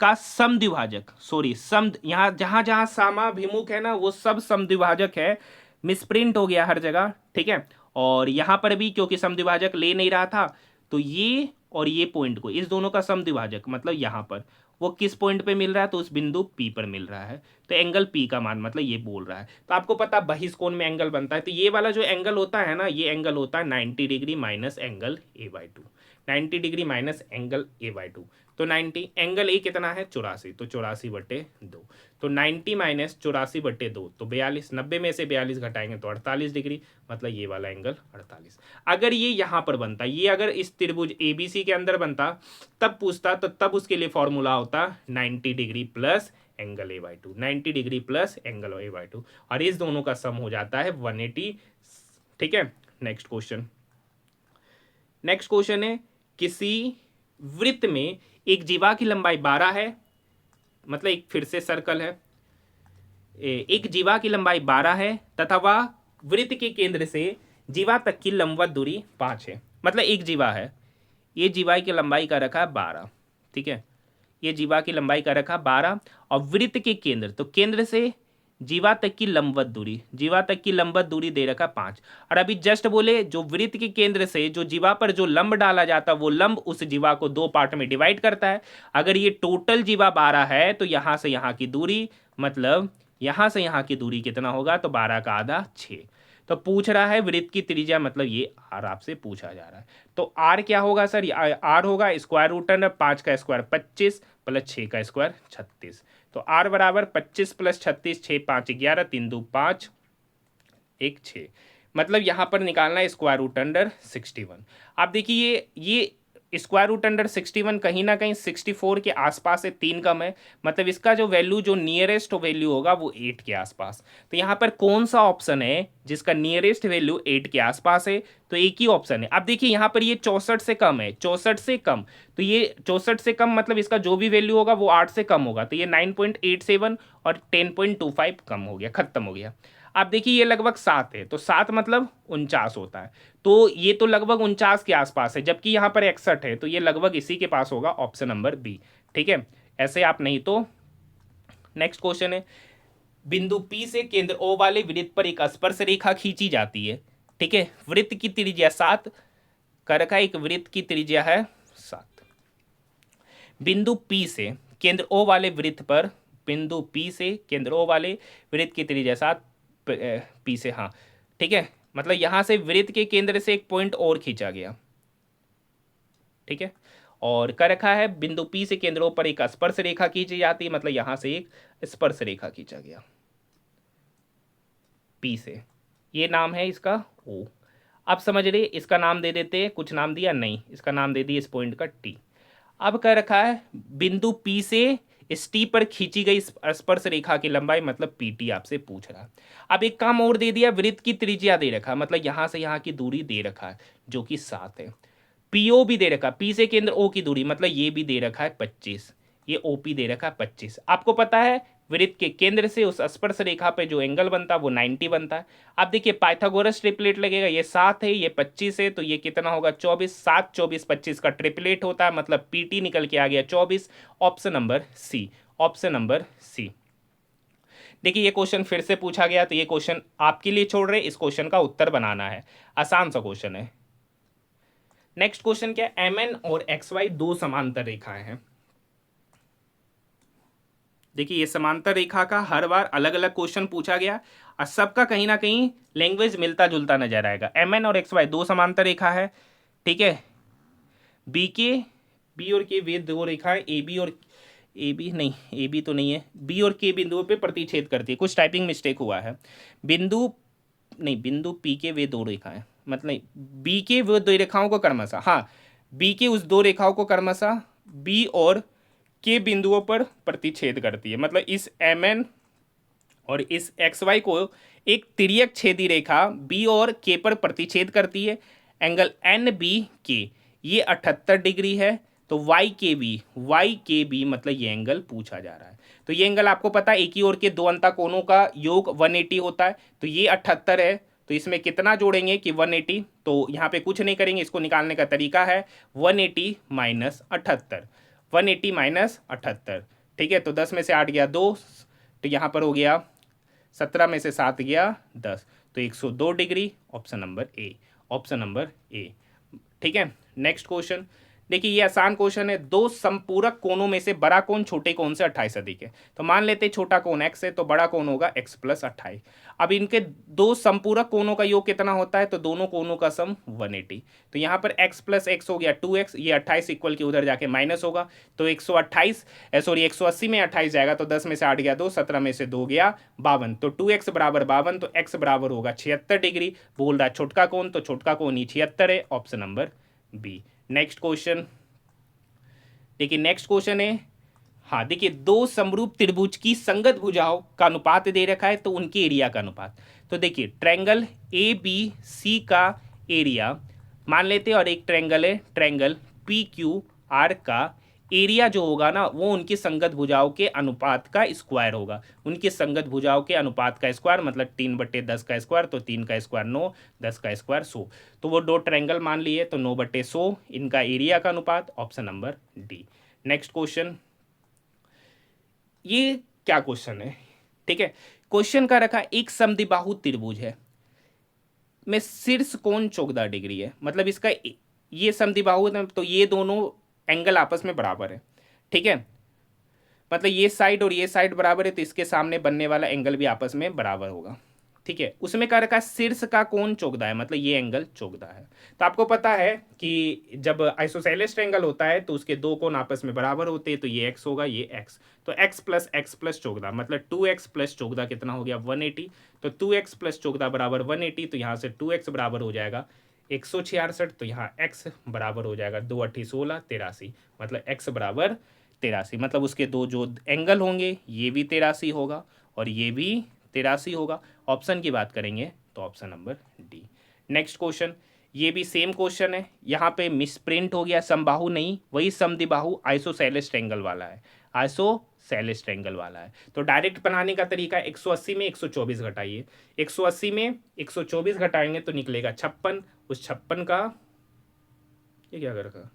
का समद्विभाजक, सम यहाँ जहां जहां समाभिमुख है ना वो सब समद्विभाजक है, मिसप्रिंट हो गया हर जगह, ठीक है। और यहां पर भी क्योंकि समद्विभाजक ले नहीं रहा था, तो ये और ये पॉइंट को, इस दोनों का समद्विभाजक मतलब यहां पर वो किस पॉइंट पे मिल रहा है, तो उस बिंदु पी पर मिल रहा है। तो एंगल पी का मान मतलब ये बोल रहा है। तो आपको पता बहिष्कोण में एंगल बनता है, तो ये वाला जो एंगल होता है ना, ये एंगल होता है 90 degree minus angle a/2, 90 degree minus angle a/2। तो 90 एंगल ए कितना है 84, तो 84/2। तो 90 माइनस 84/2 तो 42, 90 में से 42 घटाएंगे तो 48 डिग्री, मतलब ये वाला एंगल 48। अगर ये यहाँ पर बनता, ये अगर इस त्रिभुज ABC के अंदर बनता तब पूछता, तो तब उसके लिए फॉर्मूला होता 90 degree plus angle a/2, 90 degree plus angle a/2, और इस दोनों का सम हो जाता है 180। ठीक है, नेक्स्ट क्वेश्चन। नेक्स्ट क्वेश्चन है, किसी वृत्त में एक जीवा की लंबाई 12 है, मतलब एक फिर से सर्कल है, एक जीवा की लंबाई 12 है तथा वह वृत्त के केंद्र से जीवा तक की लंबवत दूरी 5 है। मतलब एक जीवा है, ये जीवा की लंबाई का रखा 12, ठीक है, ये जीवा की लंबाई का रखा 12, और वृत्त के केंद्र, तो केंद्र से जीवा तक की लंबवत दूरी, जीवा तक की लंबवत दूरी दे रखा 5। और अभी जस्ट बोले जो वृत्त के केंद्र से जो जीवा पर जो लंब डाला जाता है वो लंब उस जीवा को 2 पार्ट में डिवाइड करता है। अगर ये टोटल जीवा 12 है तो यहाँ से यहाँ की दूरी, मतलब यहाँ से यहाँ की दूरी कितना होगा, तो 12 का आधा 6। तो पूछ रहा है वृत्त की त्रिज्या, मतलब ये आर आपसे पूछा जा रहा है। तो आर क्या होगा सर, आर होगा स्क्वायर रूट अंडर 5 का स्क्वायर 25 प्लस 6 का स्क्वायर 36। तो आर बराबर 25 प्लस 36, 6 5 11, 3 2 5 1 6, मतलब यहाँ पर निकालना है स्क्वायर रूट अंडर 61। आप देखिए ये स्क्वायर रूट अंडर 61 कहीं ना कहीं 64 के आसपास है, 3 कम है, मतलब इसका जो वैल्यू जो नियरेस्ट वैल्यू होगा वो 8 के आसपास। तो यहाँ पर कौन सा ऑप्शन है जिसका नियरेस्ट वैल्यू 8 के आसपास है, तो एक ही ऑप्शन है। अब देखिए यहाँ पर ये 64 से कम है, 64 से कम, तो ये 64 से कम मतलब इसका जो भी वैल्यू होगा वो 8 से कम होगा, तो ये 9.87 और 10.25 कम हो गया, खत्म हो गया। अब देखिए ये लगभग 7 है, तो 7 मतलब 49 होता है, तो ये तो लगभग 49 के आसपास है, जबकि यहाँ पर 61 है, तो ये लगभग इसी के पास होगा, ऑप्शन नंबर बी। ठीक है, ऐसे आप नहीं तो। नेक्स्ट क्वेश्चन है, बिंदु P से केंद्र O वाले वृत्त पर एक स्पर्श रेखा खींची जाती है। ठीक है, वृत्त की त्रिज्या 7 का रखा, एक वृत्त की त्रिज्या है 7। बिंदु P से केंद्र O वाले वृत्त पर, बिंदु P से केंद्र O वाले वृत्त की त्रिज्या 7, P से, हाँ ठीक है, मतलब यहां से वृत्त के केंद्र से एक पॉइंट और खींचा गया। ठीक है, और कर रखा है बिंदु P से केंद्रों पर एक स्पर्श रेखा खींची जाती है, मतलब यहां से एक स्पर्श रेखा खींचा गया P से, ये नाम है इसका O। अब समझ रहे, इसका नाम दे देते हैं, कुछ नाम दिया नहीं, इसका नाम दे दिए इस पॉइंट का T। अब कह रखा है बिंदु P से इस T पर खींची गई स्पर्श रेखा की लंबाई, मतलब PT आपसे पूछ रहा है। अब एक काम और दे दिया, वृत्त की त्रिज्या दे रखा, मतलब यहां से यहां की दूरी दे रखा है जो कि 7 है। PO भी दे रखा, P से केंद्र O की दूरी, मतलब ये भी दे रखा है 25, ये OP दे रखा है 25। आपको पता है वृत्त के केंद्र से उस स्पर्श रेखा पे जो एंगल बनता है वो 90 बनता है। अब देखिए पाइथागोरस ट्रिपलेट लगेगा, ये 7 है, ये 25 है, तो ये कितना होगा 24, 7 24 25 का ट्रिपलेट होता है, मतलब PT निकल के आ गया 24। Option number C, option number C. देखिए ये क्वेश्चन फिर से पूछा गया, तो ये क्वेश्चन आपके लिए छोड़ रहे, इस क्वेश्चन का उत्तर बनाना है, आसान सा क्वेश्चन है। नेक्स्ट क्वेश्चन क्या है, MN और XY दो समांतर रेखाएं हैं। देखिए ये समांतर रेखा का हर बार अलग अलग क्वेश्चन पूछा गया और सबका कहीं ना कहीं लैंग्वेज मिलता जुलता नजर आएगा। MN और XY दो समांतर रेखा है, ठीक है, बी और के वे दो रेखाएं AB और AB नहीं, AB तो नहीं है, B और K बिंदुओं पे प्रतिच्छेद करती है, कुछ टाइपिंग मिस्टेक हुआ है। बिंदु नहीं, बिंदु P के वे दो रेखाएं, मतलब B के वो दो रेखाओं को क्रमशः, हाँ B के उस दो रेखाओं को क्रमशः B और K बिंदुओं पर प्रतिच्छेद करती है, मतलब इस MN और इस XY को एक तिर्यक छेदी रेखा B और K पर प्रतिच्छेद करती है। एंगल NBK ये 78 डिग्री है, तो YKB मतलब ये एंगल पूछा जा रहा है। तो ये एंगल आपको पता है एक ही ओर के दो अंता कोणों का योग 180 होता है, तो ये 78 है, तो इसमें कितना जोड़ेंगे कि 180, तो यहाँ पे कुछ नहीं करेंगे, इसको निकालने का तरीका है 180 माइनस 78, 180 माइनस 78, ठीक है, तो 10 में से 8 गया 2, तो यहाँ पर हो गया 17 में से 7 गया 10, तो 102 degree, option number A, option number ए। ठीक है, नेक्स्ट क्वेश्चन, देखिए ये आसान क्वेश्चन है, दो संपूरक कोणों में से बड़ा कोण छोटे कोण से 28 अधिक है। तो मान लेते हैं छोटा कोण x है तो बड़ा कोण होगा x प्लस 28। अब इनके दो संपूरक कोणों का योग कितना होता है, तो दोनों कोणों का सम 180। तो यहाँ पर x प्लस एक्स हो गया 2x, ये 28 इक्वल की उधर जाके माइनस होगा, तो 128 सॉरी 180 में 28 जाएगा तो 10 में से 8 गया 2, 17 में से 2 गया 52, तो 2x बराबर 52, तो x बराबर होगा 76 डिग्री। बोल रहा है छोटका कोण, तो छोटका कोण ही 76 है, option number B. Next question देखिए, नेक्स्ट क्वेश्चन है, हाँ देखिए, दो समरूप त्रिभुज की संगत भुजाओं का अनुपात दे रखा है, तो उनके एरिया का अनुपात। तो देखिए ट्रायंगल ए बी सी का एरिया मान लेते हैं, और एक ट्रायंगल है ट्रायंगल पी क्यू आर का एरिया जो होगा ना वो उनकी संगत भुजाओं के अनुपात का स्क्वायर होगा। उनकी संगत भुजाओं के अनुपात का स्क्वायर मतलब 3/10 का स्क्वायर, तो 3 का स्क्वायर 9, 10 का स्क्वायर 100। तो वो दो ट्रायंगल मान लिए, तो 9/100 इनका एरिया का अनुपात, option number D. Next question, ये क्या क्वेश्चन है, ठीक है। क्वेश्चन का रखा एक समद्विबाहु त्रिभुज है में शीर्ष कोण 14 डिग्री है, मतलब इसका ये समद्विबाहु है तो ये दोनों एंगल आपस में बराबर है, ठीक है। मतलब ये साइड और ये साइड बराबर है, तो इसके सामने बनने वाला एंगल भी आपस में बराबर होगा, ठीक है। उसमें क्या रखा है शीर्ष का कोण 14 है, मतलब ये एंगल 14 है। तो आपको पता है कि जब आइसोसेलेस ट्रायंगल होता है तो उसके दो कोण आपस में बराबर होते हैं, तो ये x होगा ये x, तो x प्लस 14 मतलब 2x प्लस 14 कितना हो गया 180। तो 2x प्लस 14 बराबर 180, तो यहाँ से 2x बराबर हो जाएगा 166, तो यहाँ x बराबर हो जाएगा 2 8 16 83, मतलब x बराबर 83। मतलब उसके दो जो एंगल होंगे ये भी 83 होगा और ये भी 83 होगा। ऑप्शन की बात करेंगे तो option number D. Next question, ये भी सेम क्वेश्चन है, यहाँ पे मिसप्रिंट हो गया, समबाहु नहीं, वही समद्विबाहु आइसोसेलेस ट्रायंगल वाला है, आइसोसेलेस ट्रायंगल वाला है। तो डायरेक्ट बनाने का तरीका 180 में 124 घटाइए, 180 में 124 घटाएंगे तो निकलेगा 56, उस 56 का ये क्या कर रखा,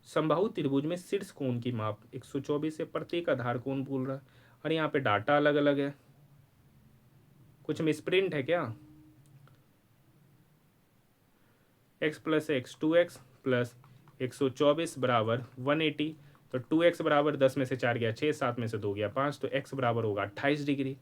समबाहु त्रिभुज में शीर्ष कोण की माप 124 है, प्रत्येक आधार कोण बोल रहा है, और यहाँ पे डाटा अलग अलग है, कुछ मिसप्रिंट है क्या। x plus x 2x plus 124 बराबर 180, तो 2x बराबर 10 में से 4 गया 6, 7 में से 2 गया 5, तो x बराबर होगा 28 डिग्री।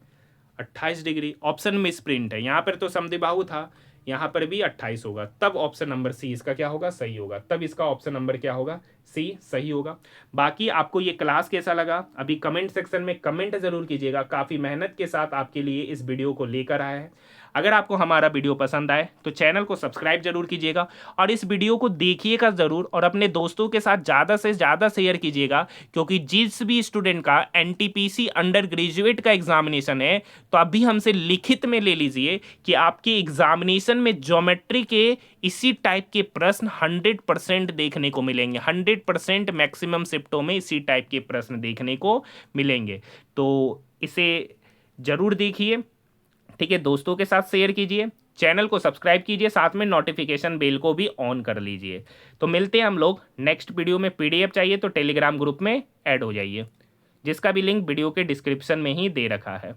28 डिग्री ऑप्शन में स्प्रिंट है, यहाँ पर तो समद्विबाहु था, यहाँ पर भी 28 होगा, तब ऑप्शन नंबर सी इसका क्या होगा सही होगा, तब इसका ऑप्शन नंबर क्या होगा सी सही होगा। बाकी आपको ये क्लास कैसा लगा अभी कमेंट सेक्शन में कमेंट जरूर कीजिएगा, काफ़ी मेहनत के साथ आपके लिए इस वीडियो को लेकर आया है। अगर आपको हमारा वीडियो पसंद आए तो चैनल को सब्सक्राइब जरूर कीजिएगा और इस वीडियो को देखिएगा ज़रूर और अपने दोस्तों के साथ ज़्यादा से ज़्यादा शेयर कीजिएगा, क्योंकि जिस भी स्टूडेंट का एनटीपीसी अंडर ग्रेजुएट का एग्जामिनेशन है तो अभी हमसे लिखित में ले लीजिए कि आपके एग्जामिनेशन में ज्योमेट्री के इसी टाइप के प्रश्न 100% देखने को मिलेंगे, 100% मैक्सिमम शिफ्टों में इसी टाइप के प्रश्न देखने को मिलेंगे। तो इसे जरूर देखिए, ठीक है, दोस्तों के साथ शेयर कीजिए, चैनल को सब्सक्राइब कीजिए, साथ में नोटिफिकेशन बेल को भी ऑन कर लीजिए। तो मिलते हैं हम लोग नेक्स्ट वीडियो में। पीडीएफ चाहिए तो टेलीग्राम ग्रुप में ऐड हो जाइए, जिसका भी लिंक वीडियो के डिस्क्रिप्शन में ही दे रखा है।